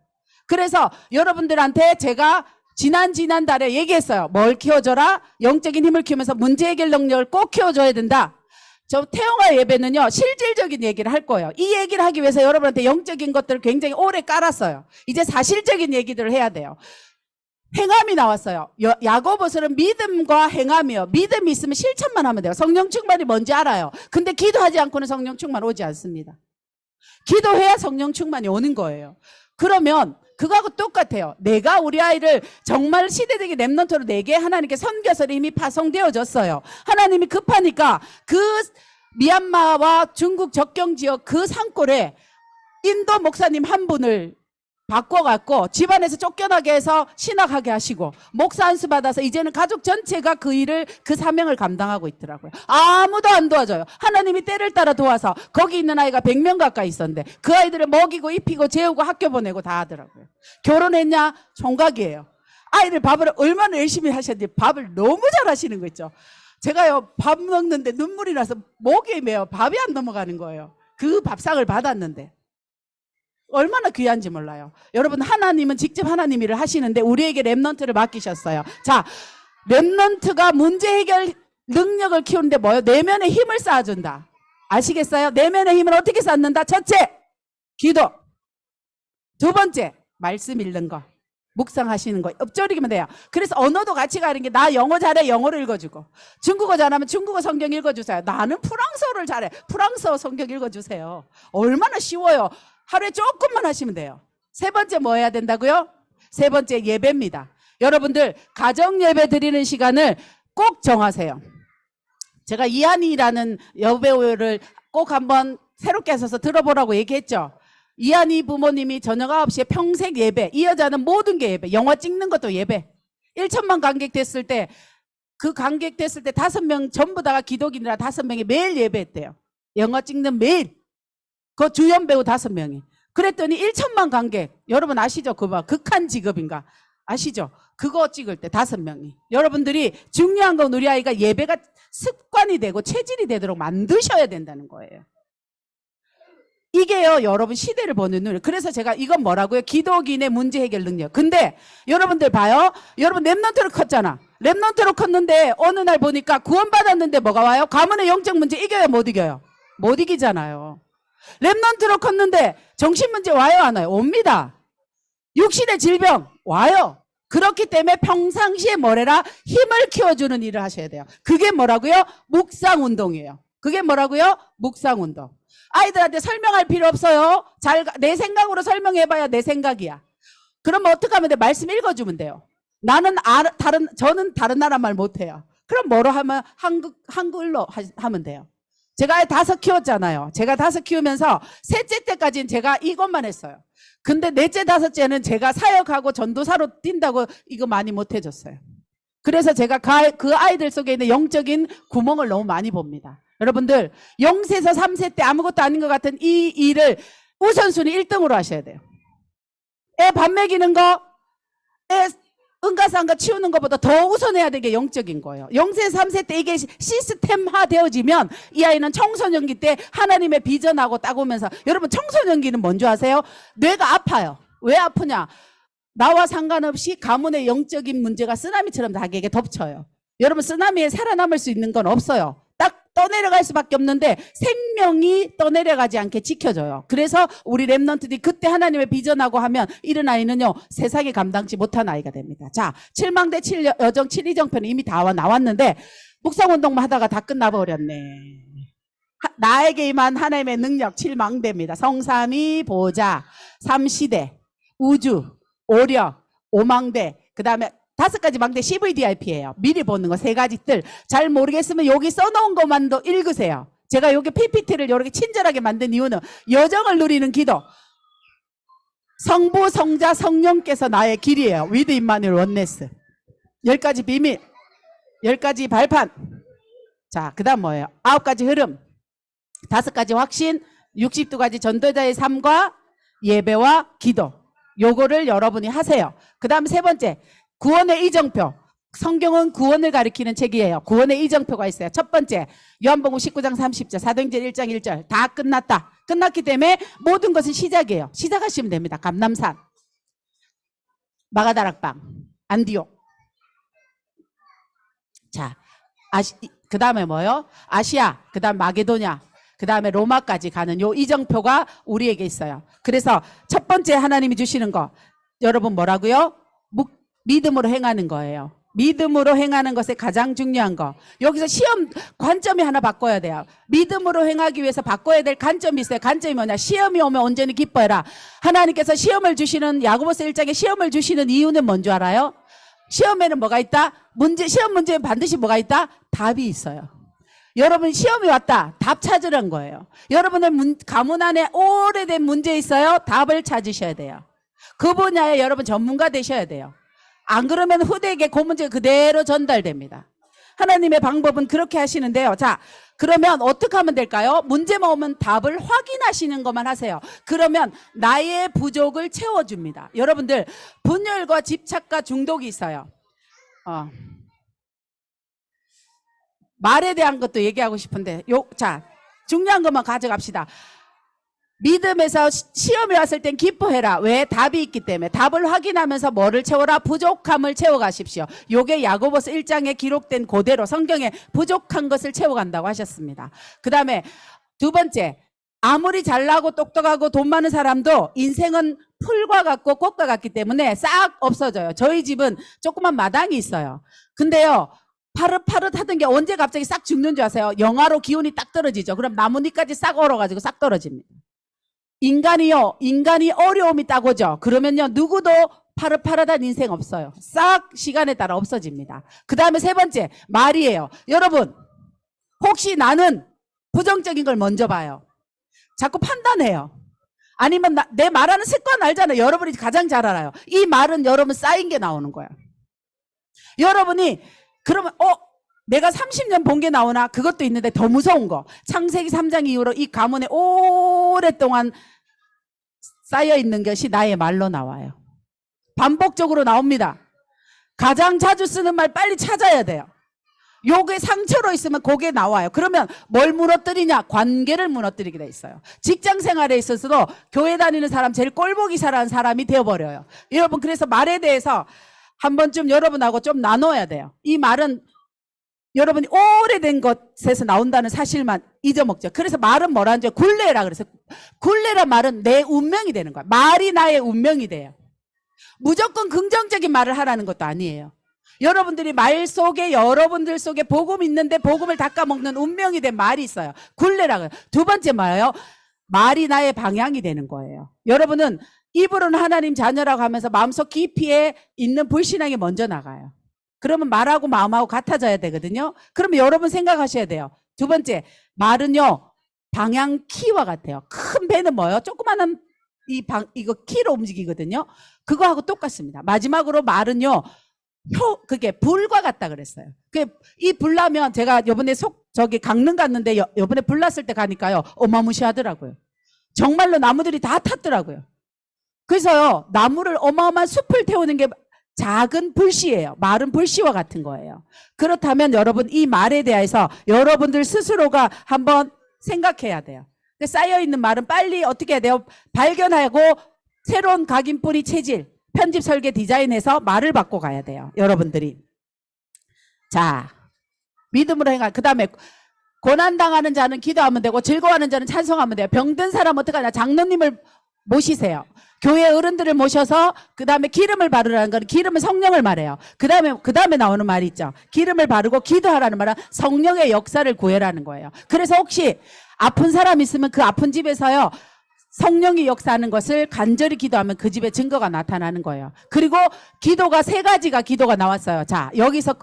그래서 여러분들한테 제가 지난달에 얘기했어요. 뭘 키워줘라? 영적인 힘을 키우면서 문제 해결 능력을 꼭 키워줘야 된다. 저 태영아 예배는요, 실질적인 얘기를 할 거예요. 이 얘기를 하기 위해서 여러분한테 영적인 것들을 굉장히 오래 깔았어요. 이제 사실적인 얘기들을 해야 돼요. 행함이 나왔어요. 야고보서는 믿음과 행함이요. 믿음이 있으면 실천만 하면 돼요. 성령 충만이 뭔지 알아요. 근데 기도하지 않고는 성령 충만 오지 않습니다. 기도해야 성령 충만이 오는 거예요. 그러면 그거하고 똑같아요. 내가 우리 아이를 정말 시대적인 랩런트로 내게 하나님께 섬겨서 이미 파송되어졌어요. 하나님이 급하니까 그 미얀마와 중국 접경 지역 그 산골에 인도 목사님 한 분을 바꿔갖고 집안에서 쫓겨나게 해서 신학하게 하시고 목사 안수 받아서 이제는 가족 전체가 그 일을, 그 사명을 감당하고 있더라고요. 아무도 안 도와줘요. 하나님이 때를 따라 도와서 거기 있는 아이가 100명 가까이 있었는데 그 아이들을 먹이고 입히고 재우고 학교 보내고 다 하더라고요. 결혼했냐? 총각이에요. 아이들 밥을 얼마나 열심히 하셨는지 밥을 너무 잘 하시는 거 있죠. 제가요 밥 먹는데 눈물이 나서 목이 메요. 밥이 안 넘어가는 거예요. 그 밥상을 받았는데 얼마나 귀한지 몰라요. 여러분 하나님은 직접 하나님 일을 하시는데 우리에게 랩런트를 맡기셨어요. 자, 랩런트가 문제 해결 능력을 키우는데 뭐예요? 내면의 힘을 쌓아준다. 아시겠어요? 내면의 힘을 어떻게 쌓는다? 첫째, 기도. 두 번째, 말씀 읽는 거. 묵상하시는 거. 엎조리기만 돼요. 그래서 언어도 같이 가는 게 나 영어 잘해. 영어를 읽어주고. 중국어 잘하면 중국어 성경 읽어주세요. 나는 프랑스어를 잘해. 프랑스어 성경 읽어주세요. 얼마나 쉬워요. 하루에 조금만 하시면 돼요. 세 번째 뭐 해야 된다고요? 세 번째 예배입니다. 여러분들 가정 예배 드리는 시간을 꼭 정하세요. 제가 이한이라는 여배우를 꼭 한번 새롭게 하셔서 들어보라고 얘기했죠. 이한이 부모님이 저녁 9시에 평생 예배. 이 여자는 모든 게 예배. 영화 찍는 것도 예배. 1천만 관객 됐을 때 그 관객 됐을 때 5명 전부 다가 기독인이라 5명이 매일 예배했대요. 영화 찍는 매일. 그 주연 배우 5명이. 그랬더니 1천만 관객. 여러분 아시죠? 그거 극한 직업인가? 아시죠? 그거 찍을 때 5명이. 여러분들이 중요한 건 우리 아이가 예배가 습관이 되고 체질이 되도록 만드셔야 된다는 거예요. 이게요, 여러분 시대를 보는 눈. 그래서 제가 이건 뭐라고요? 기독인의 문제 해결 능력. 근데 여러분들 봐요. 여러분 랩런트로 컸잖아. 랩런트로 컸는데 어느 날 보니까 구원받았는데 뭐가 와요? 가문의 영적 문제 이겨요? 못 이겨요? 못 이기잖아요. 랩런트로 컸는데 정신문제 와요 안 와요? 옵니다. 육신의 질병 와요. 그렇기 때문에 평상시에 뭐래라? 힘을 키워주는 일을 하셔야 돼요. 그게 뭐라고요? 묵상운동이에요. 그게 뭐라고요? 묵상운동. 아이들한테 설명할 필요 없어요. 내 생각으로 설명해봐야 내 생각이야. 그럼 어떻게 하면 돼? 말씀 읽어주면 돼요. 저는 다른 나라 말 못해요. 그럼 뭐로 하면 한글로 하면 돼요. 제가 아예 5 키웠잖아요. 제가 5 키우면서 셋째 때까지는 제가 이것만 했어요. 근데 넷째, 5째는 제가 사역하고 전도사로 뛴다고 이거 많이 못 해줬어요. 그래서 제가 그 아이들 속에 있는 영적인 구멍을 너무 많이 봅니다. 여러분들 0세에서 3세 때 아무것도 아닌 것 같은 이 일을 우선순위 1등으로 하셔야 돼요. 애 밥 먹이는 거, 애 응가상가 치우는 것보다 더 우선해야 되는 게 영적인 거예요. 0세, 3세 때 이게 시스템화 되어지면 이 아이는 청소년기 때 하나님의 비전하고 딱 오면서, 여러분 청소년기는 뭔지 아세요? 뇌가 아파요. 왜 아프냐? 나와 상관없이 가문의 영적인 문제가 쓰나미처럼 자기에게 덮쳐요. 여러분 쓰나미에 살아남을 수 있는 건 없어요. 딱 떠내려갈 수밖에 없는데 생명이 떠내려가지 않게 지켜줘요. 그래서 우리 랩런트들이 그때 하나님의 비전하고 하면 이런 아이는요 세상에 감당치 못한 아이가 됩니다. 자, 7망대 7여정 7이정표는 이미 다 나왔는데 묵상운동만 하다가 다 끝나버렸네. 나에게 임한 하나님의 능력 7망대입니다. 성삼위 보좌, 삼시대, 우주, 오력, 오망대, 그 다음에 5가지 망대 CVDIP예요. 미리 보는 거 3가지 뜰. 잘 모르겠으면 여기 써놓은 것만도 읽으세요. 제가 여기 PPT를 이렇게 친절하게 만든 이유는 여정을 누리는 기도. 성부, 성자, 성령께서 나의 길이에요. 위드 임마누엘 원네스. 10가지 비밀, 10가지 발판. 자, 그 다음 뭐예요? 9가지 흐름, 5가지 확신, 62가지 전도자의 삶과 예배와 기도. 요거를 여러분이 하세요. 그 다음 3번째, 구원의 이정표. 성경은 구원을 가리키는 책이에요. 구원의 이정표가 있어요. 첫 번째, 요한복음 19장 30절, 사도행전 1장 1절. 다 끝났다. 끝났기 때문에 모든 것은 시작이에요. 시작하시면 됩니다. 감람산, 마가다락방, 안디옥. 자, 그 다음에 뭐요? 아시아, 그 다음 마게도냐, 그 다음에 로마까지 가는 요 이정표가 우리에게 있어요. 그래서 첫 번째 하나님이 주시는 거, 여러분 뭐라고요? 믿음으로 행하는 거예요. 믿음으로 행하는 것에 가장 중요한 거. 여기서 시험 관점이 하나 바꿔야 돼요. 믿음으로 행하기 위해서 바꿔야 될 관점이 있어요. 관점이 뭐냐? 시험이 오면 온전히 기뻐해라. 하나님께서 시험을 주시는, 야고보서 1장에 시험을 주시는 이유는 뭔 줄 알아요? 시험에는 뭐가 있다? 시험 문제에 반드시 뭐가 있다? 답이 있어요. 여러분 시험이 왔다. 답 찾으란 거예요. 여러분의 가문 안에 오래된 문제 있어요. 답을 찾으셔야 돼요. 그 분야에 여러분 전문가 되셔야 돼요. 안 그러면 후대에게 그 문제가 그대로 전달됩니다. 하나님의 방법은 그렇게 하시는데요. 자, 그러면 어떻게 하면 될까요? 문제만 오면 답을 확인하시는 것만 하세요. 그러면 나의 부족을 채워줍니다. 여러분들 분열과 집착과 중독이 있어요. 말에 대한 것도 얘기하고 싶은데 자, 중요한 것만 가져갑시다. 믿음에서 시험이 왔을 땐 기뻐해라. 왜? 답이 있기 때문에. 답을 확인하면서 뭐를 채워라? 부족함을 채워가십시오. 요게 야고보서 1장에 기록된 그대로 성경에 부족한 것을 채워간다고 하셨습니다. 그 다음에 2번째, 아무리 잘나고 똑똑하고 돈 많은 사람도 인생은 풀과 같고 꽃과 같기 때문에 싹 없어져요. 저희 집은 조그만 마당이 있어요. 근데요, 파릇파릇하던 게 언제 갑자기 싹 죽는 줄 아세요? 영하로 기온이 딱 떨어지죠. 그럼 나뭇잎까지 싹 얼어가지고 싹 떨어집니다. 인간이 어려움이 딱 오죠. 그러면요, 누구도 파릇파릇한 인생 없어요. 싹 시간에 따라 없어집니다. 그 다음에 3번째, 말이에요. 여러분, 혹시 나는 부정적인 걸 먼저 봐요. 자꾸 판단해요. 아니면 내 말하는 습관 알잖아요. 여러분이 가장 잘 알아요. 이 말은 여러분 쌓인 게 나오는 거야. 여러분이 그러면 내가 30년 본 게 나오나? 그것도 있는데 더 무서운 거, 창세기 3장 이후로 이 가문에 오랫동안 쌓여있는 것이 나의 말로 나와요. 반복적으로 나옵니다. 가장 자주 쓰는 말 빨리 찾아야 돼요. 요게 상처로 있으면 그게 나와요. 그러면 뭘 무너뜨리냐? 관계를 무너뜨리게 돼 있어요. 직장 생활에 있어서도 교회 다니는 사람 제일 꼴보기 싫어하는 사람이 되어버려요. 여러분, 그래서 말에 대해서 한 번쯤 여러분하고 좀 나눠야 돼요. 이 말은 여러분이 오래된 것에서 나온다는 사실만 잊어먹죠. 그래서 말은 뭐라 하죠? 굴레라 그래서. 굴레란 말은 내 운명이 되는 거야. 말이 나의 운명이 돼요. 무조건 긍정적인 말을 하라는 것도 아니에요. 여러분들이 말 속에, 여러분들 속에 복음이 있는데 복음을 닦아먹는 운명이 된 말이 있어요. 굴레라 그래요. 2번째 말이에요. 말이 나의 방향이 되는 거예요. 여러분은 입으로는 하나님 자녀라고 하면서 마음속 깊이에 있는 불신앙이 먼저 나가요. 그러면 말하고 마음하고 같아져야 되거든요. 그러면 여러분 생각하셔야 돼요. 두 번째, 말은요, 방향 키와 같아요. 큰 배는 뭐예요? 조그마한 이거 키로 움직이거든요. 그거하고 똑같습니다. 마지막으로 말은요, 그게 불과 같다 그랬어요. 이 불나면 제가 요번에 저기 강릉 갔는데 요번에 불났을 때 가니까요, 어마무시하더라고요. 정말로 나무들이 다 탔더라고요. 그래서요, 나무를 어마어마한 숲을 태우는 게 작은 불씨예요. 말은 불씨와 같은 거예요. 그렇다면 여러분, 이 말에 대해서 여러분들 스스로가 한번 생각해야 돼요. 쌓여있는 말은 빨리 어떻게 해야 돼요? 발견하고 새로운 각인뿌리 체질, 편집 설계 디자인해서 말을 바꿔 가야 돼요. 여러분들이. 자, 믿음으로 행할. 그 다음에 고난당하는 자는 기도하면 되고 즐거워하는 자는 찬송하면 돼요. 병든 사람 어떻게 하냐? 장로님을 모시세요. 교회 어른들을 모셔서 그 다음에 기름을 바르라는 건 기름은 성령을 말해요. 그 다음에 나오는 말이 있죠. 기름을 바르고 기도하라는 말은 성령의 역사를 구해라는 거예요. 그래서 혹시 아픈 사람 있으면 그 아픈 집에서요, 성령이 역사하는 것을 간절히 기도하면 그 집에 증거가 나타나는 거예요. 그리고 기도가 3가지가 기도가 나왔어요. 자, 여기서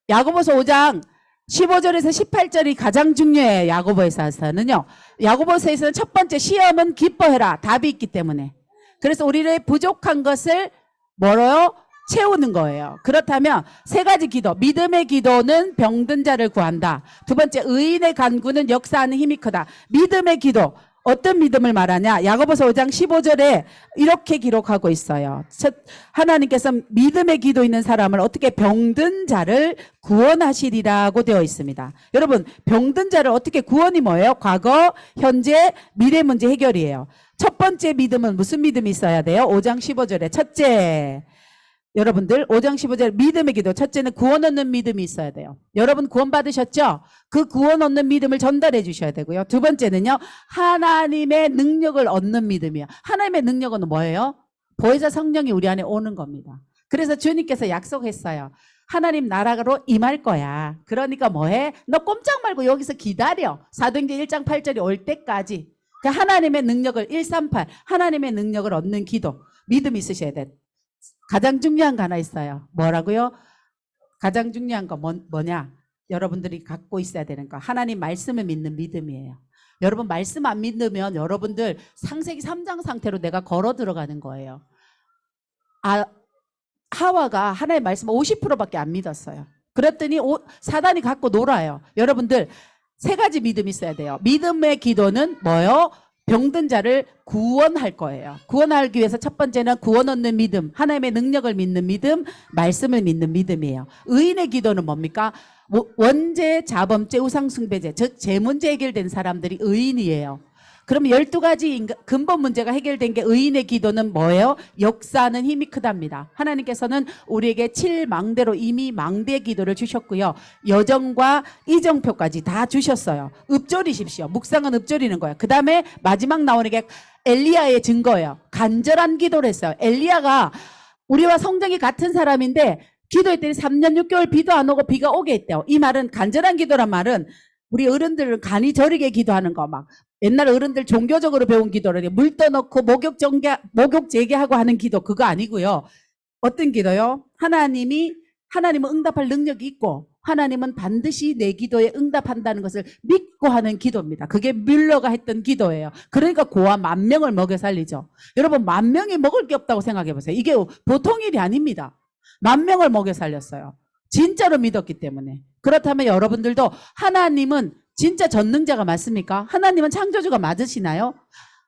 야고보서 5장 15절에서 18절이 가장 중요해요. 야고보서에서는요. 야고보서에서는 첫 번째, 시험은 기뻐해라. 답이 있기 때문에. 그래서 우리의 부족한 것을 뭐로요? 채우는 거예요. 그렇다면 3가지 기도. 믿음의 기도는 병든 자를 구한다. 두 번째, 의인의 간구는 역사하는 힘이 크다. 믿음의 기도. 어떤 믿음을 말하냐? 야고보서 5장 15절에 이렇게 기록하고 있어요. 하나님께서 믿음의 기도 있는 사람을 어떻게 병든 자를 구원하시리라고 되어 있습니다. 여러분, 병든 자를 어떻게 구원이 뭐예요? 과거, 현재, 미래 문제 해결이에요. 첫 번째 믿음은 무슨 믿음이 있어야 돼요? 5장 15절에 첫째, 여러분들 5장 15절 믿음의 기도. 첫째는 구원 얻는 믿음이 있어야 돼요. 여러분 구원 받으셨죠? 그 구원 얻는 믿음을 전달해 주셔야 되고요. 두 번째는요, 하나님의 능력을 얻는 믿음이에요. 하나님의 능력은 뭐예요? 보혜사 성령이 우리 안에 오는 겁니다. 그래서 주님께서 약속했어요. 하나님 나라로 임할 거야. 그러니까 뭐해? 너 꼼짝 말고 여기서 기다려. 사도행전 1장 8절이 올 때까지. 그러니까 하나님의 능력을 138 하나님의 능력을 얻는 기도. 믿음이 있으셔야 돼. 가장 중요한 거 하나 있어요. 뭐라고요? 가장 중요한 거 뭐냐? 여러분들이 갖고 있어야 되는 거. 하나님 말씀을 믿는 믿음이에요. 여러분 말씀 안 믿으면 여러분들 창세기 3장 상태로 내가 걸어 들어가는 거예요. 하와가 하나님의 말씀 50%밖에 안 믿었어요. 그랬더니 사단이 갖고 놀아요. 여러분들 3가지 믿음이 있어야 돼요. 믿음의 기도는 뭐요? 병든 자를 구원할 거예요. 구원하기 위해서 첫 번째는 구원 얻는 믿음, 하나님의 능력을 믿는 믿음, 말씀을 믿는 믿음이에요. 의인의 기도는 뭡니까? 원죄, 자범죄, 우상숭배죄, 즉 죄문제 해결된 사람들이 의인이에요. 그럼 12가지 근본 문제가 해결된 게 의인의 기도는 뭐예요? 역사하는 힘이 크답니다. 하나님께서는 우리에게 7망대로 이미 망대 기도를 주셨고요. 여정과 이정표까지 다 주셨어요. 읊조리십시오. 묵상은 읊조리는 거예요. 그 다음에 마지막 나오는 게 엘리야의 증거예요. 간절한 기도를 했어요. 엘리야가 우리와 성정이 같은 사람인데 기도했더니 3년 6개월 비도 안 오고 비가 오게 했대요. 이 말은 간절한 기도란 말은 우리 어른들은 간이 저리게 기도하는 거 막 옛날 어른들 종교적으로 배운 기도를 물 떠넣고 목욕 재개하고 하는 기도 그거 아니고요. 어떤 기도요? 하나님은 응답할 능력이 있고 하나님은 반드시 내 기도에 응답한다는 것을 믿고 하는 기도입니다. 그게 뮬러가 했던 기도예요. 그러니까 고아 10,000명을 먹여 살리죠. 여러분 10,000명이 먹을 게 없다고 생각해 보세요. 이게 보통 일이 아닙니다. 10,000명을 먹여 살렸어요. 진짜로 믿었기 때문에. 그렇다면 여러분들도 하나님은 진짜 전능자가 맞습니까? 하나님은 창조주가 맞으시나요?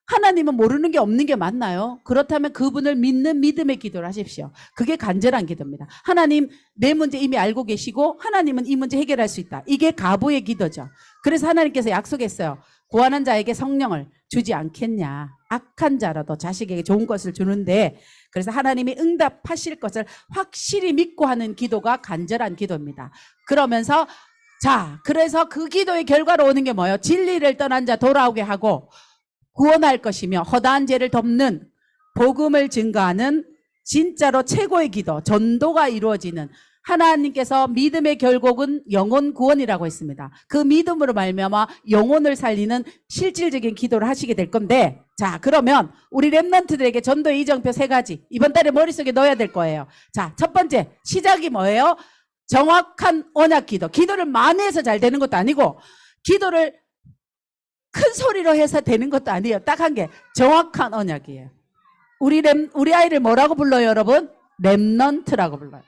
하나님은 모르는 게 없는 게 맞나요? 그렇다면 그분을 믿는 믿음의 기도를 하십시오. 그게 간절한 기도입니다. 하나님 내 문제 이미 알고 계시고 하나님은 이 문제 해결할 수 있다. 이게 가부의 기도죠. 그래서 하나님께서 약속했어요. 구하는 자에게 성령을 주지 않겠냐. 악한 자라도 자식에게 좋은 것을 주는데 그래서 하나님이 응답하실 것을 확실히 믿고 하는 기도가 간절한 기도입니다. 그러면서 자, 그래서 그 기도의 결과로 오는 게 뭐예요? 진리를 떠난 자 돌아오게 하고 구원할 것이며 허다한 죄를 덮는 복음을 증거하는 진짜로 최고의 기도, 전도가 이루어지는 하나님께서 믿음의 결국은 영혼 구원이라고 했습니다. 그 믿음으로 말미암아 영혼을 살리는 실질적인 기도를 하시게 될 건데 자, 그러면 우리 랩런트들에게 전도의 이정표 3가지 이번 달에 머릿속에 넣어야 될 거예요. 자, 첫 번째 시작이 뭐예요? 정확한 언약 기도. 기도를 많이 해서 잘 되는 것도 아니고 기도를 큰 소리로 해서 되는 것도 아니에요. 딱 한 개. 정확한 언약이에요. 우리 아이를 뭐라고 불러요, 여러분? 렘넌트라고 불러요.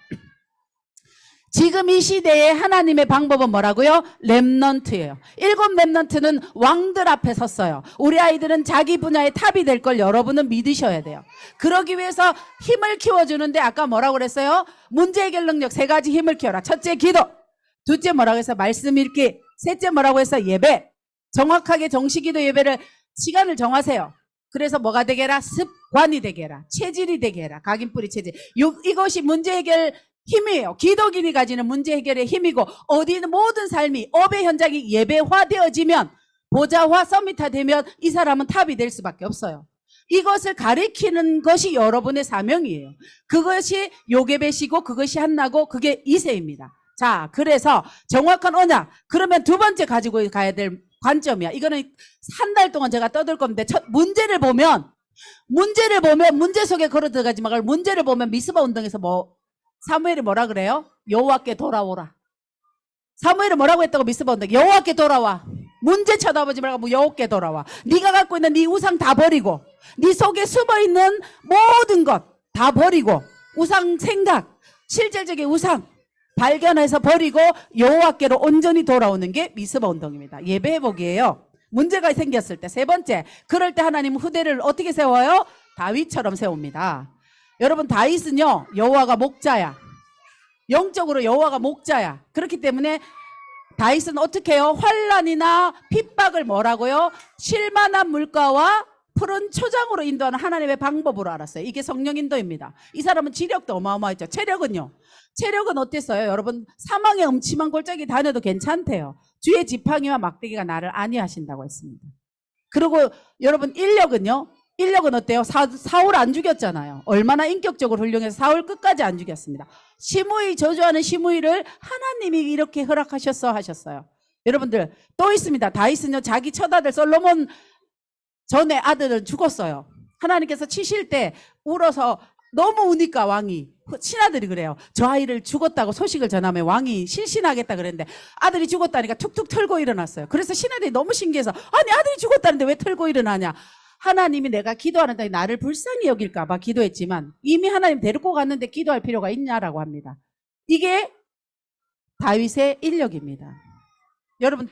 지금 이 시대에 하나님의 방법은 뭐라고요? 렘넌트예요. 7 렘넌트는 왕들 앞에 섰어요. 우리 아이들은 자기 분야의 탑이 될 걸 여러분은 믿으셔야 돼요. 그러기 위해서 힘을 키워주는데 아까 뭐라고 그랬어요? 문제 해결 능력 3가지 힘을 키워라. 첫째 기도, 둘째 뭐라고 해서 말씀 읽기, 셋째 뭐라고 해서 예배. 정확하게 정시기도 예배를 시간을 정하세요. 그래서 뭐가 되게 해라? 습관이 되게 해라. 체질이 되게 해라. 각인뿌리 체질. 이것이 문제 해결 힘이에요. 기독인이 가지는 문제 해결의 힘이고, 어디는 모든 삶이 업의 현장이 예배화되어지면, 보좌화 서밋화 되면 이 사람은 탑이 될 수밖에 없어요. 이것을 가리키는 것이 여러분의 사명이에요. 그것이 요괴배시고 그것이 한나고 그게 이세입니다. 자, 그래서 정확한 언약. 그러면 두 번째 가지고 가야 될 관점이야. 이거는 한 달 동안 제가 떠들 건데, 문제를 보면 문제 속에 걸어 들어가지 말고, 문제를 보면 미스바 운동에서 사무엘이 뭐라 그래요? 여호와께 돌아오라. 사무엘이 뭐라고 했다고? 미스바 운동. 여호와께 돌아와. 문제 쳐다보지 말고 여호와께 돌아와. 네가 갖고 있는 네 우상 다 버리고, 네 속에 숨어있는 모든 것 다 버리고, 우상 생각, 실질적인 우상 발견해서 버리고 여호와께로 온전히 돌아오는 게 미스바 운동입니다. 예배 회복이에요. 문제가 생겼을 때. 세 번째, 그럴 때 하나님 후대를 어떻게 세워요? 다윗처럼 세웁니다. 여러분, 다윗은요, 여호와가 목자야. 영적으로 여호와가 목자야. 그렇기 때문에 다윗은 어떻게 해요? 환난이나 핍박을 뭐라고요? 쉴만한 물가와 푸른 초장으로 인도하는 하나님의 방법으로 알았어요. 이게 성령 인도입니다. 이 사람은 지력도 어마어마했죠. 체력은요? 체력은 어땠어요? 여러분, 사망의 음침한 골짜기 다녀도 괜찮대요. 주의 지팡이와 막대기가 나를 안위하신다고 했습니다. 그리고 여러분, 인력은요? 인력은 어때요? 사울 안 죽였잖아요. 얼마나 인격적으로 훌륭해서 사울 끝까지 안 죽였습니다. 시므이, 저주하는 시므이를 하나님이 이렇게 허락하셨어 하셨어요. 여러분들, 또 있습니다. 다윗은요, 자기 첫아들 솔로몬 전에 아들은 죽었어요. 하나님께서 치실 때 울어서 너무 우니까 왕이, 친아들이 그래요. 저 아이를 죽었다고 소식을 전하면 왕이 실신하겠다 그랬는데, 아들이 죽었다니까 툭툭 털고 일어났어요. 그래서 신하들이 너무 신기해서, 아니 아들이 죽었다는데 왜 털고 일어나냐. 하나님이 내가 기도하는데 나를 불쌍히 여길까 봐 기도했지만, 이미 하나님 데리고 갔는데 기도할 필요가 있냐라고 합니다. 이게 다윗의 인력입니다. 여러분,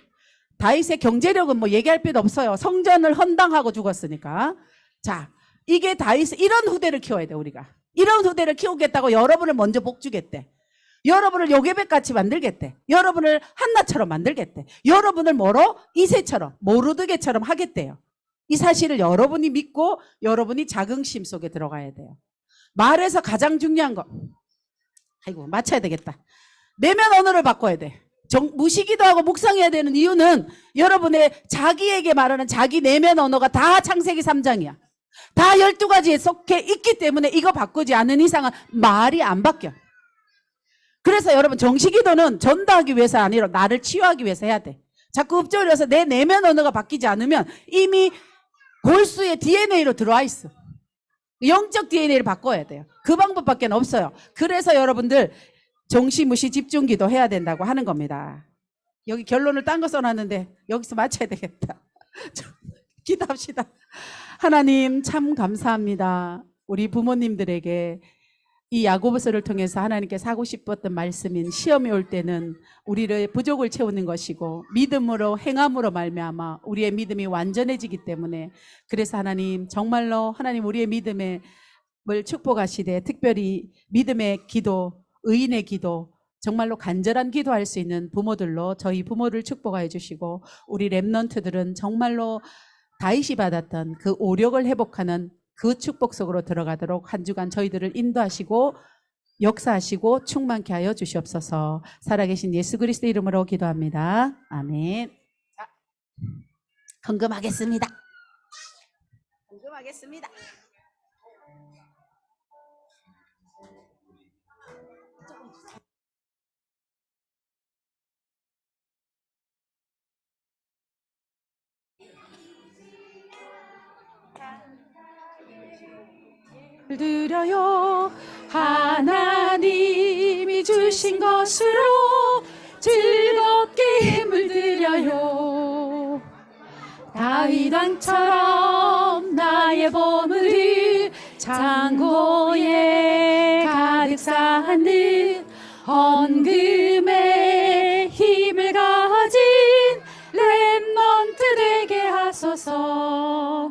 다윗의 경제력은 뭐 얘기할 필요 없어요. 성전을 헌당하고 죽었으니까. 자, 이게 다윗, 이런 후대를 키워야 돼. 우리가 이런 후대를 키우겠다고 여러분을 먼저 복주겠대. 여러분을 요괴백같이 만들겠대. 여러분을 한나처럼 만들겠대. 여러분을 뭐로? 이새처럼, 모르드게처럼 하겠대요. 이 사실을 여러분이 믿고 여러분이 자긍심 속에 들어가야 돼요. 말에서 가장 중요한 거, 아이고 맞춰야 되겠다. 내면 언어를 바꿔야 돼. 무시기도 하고 묵상해야 되는 이유는 여러분의 자기에게 말하는 자기 내면 언어가 다 창세기 3장이야. 다 12가지에 속해 있기 때문에 이거 바꾸지 않는 이상은 말이 안 바뀌어. 그래서 여러분, 정시기도는 전도하기 위해서 아니라 나를 치유하기 위해서 해야 돼. 자꾸 읊조려서 내 내면 언어가 바뀌지 않으면 이미 골수의 DNA로 들어와 있어. 영적 DNA를 바꿔야 돼요. 그 방법밖에 없어요. 그래서 여러분들 정시무시 집중기도 해야 된다고 하는 겁니다. 여기 결론을 딴 거 써놨는데 여기서 맞춰야 되겠다. 기도합시다. 하나님 참 감사합니다. 우리 부모님들에게 이 야고보서를 통해서 하나님께서 하고 싶었던 말씀인 시험이 올 때는 우리를 부족을 채우는 것이고 믿음으로 행함으로 말미암아 우리의 믿음이 완전해지기 때문에, 그래서 하나님 정말로 하나님 우리의 믿음을 축복하시되 특별히 믿음의 기도, 의인의 기도, 정말로 간절한 기도할 수 있는 부모들로 저희 부모를 축복하여 주시고, 우리 렘넌트들은 정말로 다윗이 받았던 그 오력을 회복하는 그 축복 속으로 들어가도록 한 주간 저희들을 인도하시고 역사하시고 충만케 하여 주시옵소서. 살아계신 예수 그리스도 이름으로 기도합니다. 아멘. 자, 헌금하겠습니다. 헌금하겠습니다. 드려요. 하나님이 주신 것으로 즐겁게 힘을 드려요. 바위단처럼 나의 보물을 창고에 가득 쌓는 헌금의 힘을 가진 렘넌트 되게 하소서.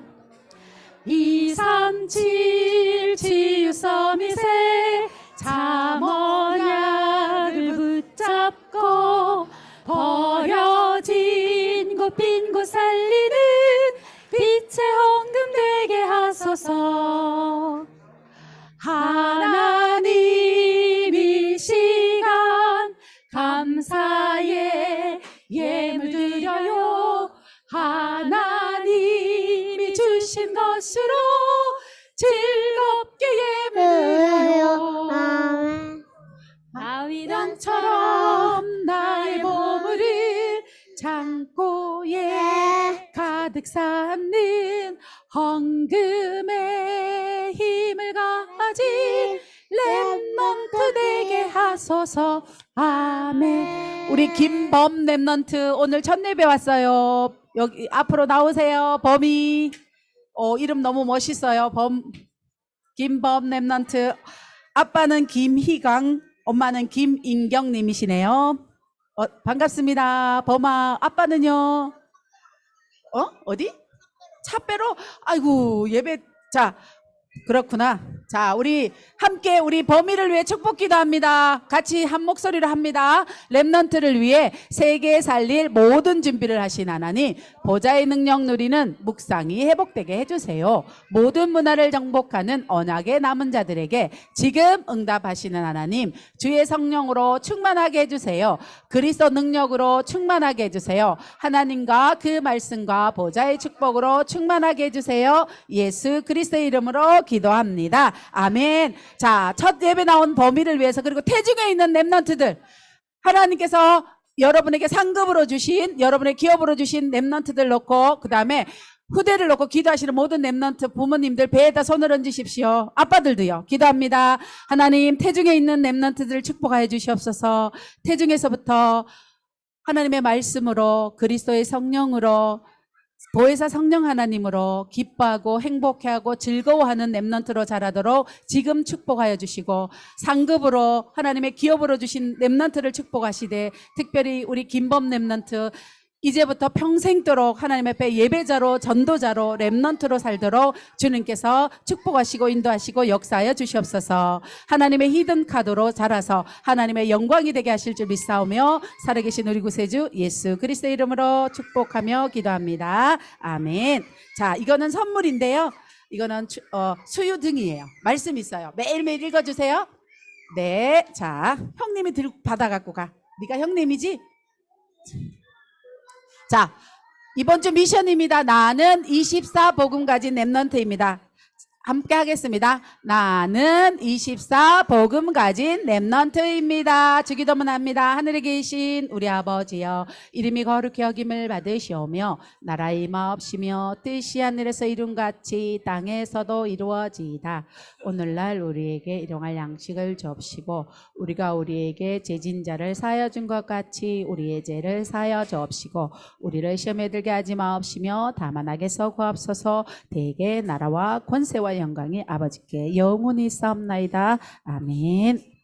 237 치유서밋의 잠언약을 붙잡고 버려진 곳 빈 곳 살리는 빛의 헌금 되게 하소서. 하나님 이 시간 감사의 예물 드려요. 하나님이 주신 것으로 즐겁게 예물 드려요. 바위단처럼 나의 보물을 창고에 가득 쌓는 헌금의 힘을 가진 렘넌트 되게 하소서. 아멘. 우리 김범 렘넌트 오늘 첫 예배 왔어요. 여기 앞으로 나오세요. 범이 이름 너무 멋있어요. 김범 렘넌트. 아빠는 김희강, 엄마는 김인경님이시네요. 반갑습니다. 범아, 아빠는요? 어디? 차빼로? 아이고, 예배, 자, 그렇구나. 자, 우리 함께 우리 범이를 위해 축복 기도합니다. 같이 한 목소리로 합니다. 렘넌트를 위해 세계에 살릴 모든 준비를 하신 하나님, 보좌의 능력 누리는 묵상이 회복되게 해주세요. 모든 문화를 정복하는 언약의 남은 자들에게 지금 응답하시는 하나님, 주의 성령으로 충만하게 해주세요. 그리스도 능력으로 충만하게 해주세요. 하나님과 그 말씀과 보좌의 축복으로 충만하게 해주세요. 예수 그리스도의 이름으로 기도합니다. 아멘. 자, 첫 예배 나온 범위를 위해서, 그리고 태중에 있는 렘넌트들, 하나님께서 여러분에게 상급으로 주신, 여러분의 기업으로 주신 렘넌트들 놓고, 그 다음에 후대를 놓고 기도하시는 모든 렘넌트 부모님들 배에다 손을 얹으십시오. 아빠들도요. 기도합니다. 하나님, 태중에 있는 렘넌트들을 축복하여 주시옵소서. 태중에서부터 하나님의 말씀으로, 그리스도의 성령으로, 보혜사 성령 하나님으로 기뻐하고 행복해하고 즐거워하는 렘넌트로 자라도록 지금 축복하여 주시고, 상급으로 하나님의 기업으로 주신 렘넌트를 축복하시되, 특별히 우리 김범 렘넌트 이제부터 평생도록 하나님 앞에 예배자로, 전도자로, 렘넌트로 살도록 주님께서 축복하시고 인도하시고 역사하여 주시옵소서. 하나님의 히든 카드로 자라서 하나님의 영광이 되게 하실 줄 믿사오며, 살아계신 우리 구세주 예수 그리스도의 이름으로 축복하며 기도합니다. 아멘. 자, 이거는 선물인데요. 이거는 수유 등이에요. 말씀 있어요. 매일매일 읽어주세요. 네. 자, 형님이 들고 받아갖고 가. 네가 형님이지? 자, 이번 주 미션입니다. 나는 24 복음 가진 렘넌트입니다. 함께 하겠습니다. 나는 24 복음 가진 렘넌트입니다. 주기도문 합니다. 하늘에 계신 우리 아버지여, 이름이 거룩히 여김을 받으시오며 나라의 임하옵시며 뜻이 하늘에서 이룬같이 땅에서도 이루어지이다. 오늘날 우리에게 일용할 양식을 주옵시고, 우리가 우리에게 죄진 자를 사하여 준 것 같이 우리의 죄를 사하여 주옵시고, 우리를 시험에 들게 하지 마옵시며 다만 악에서 구하옵소서. 대개 나라와 권세와 영광이 아버지께 영원히 있사옵나이다. 아멘.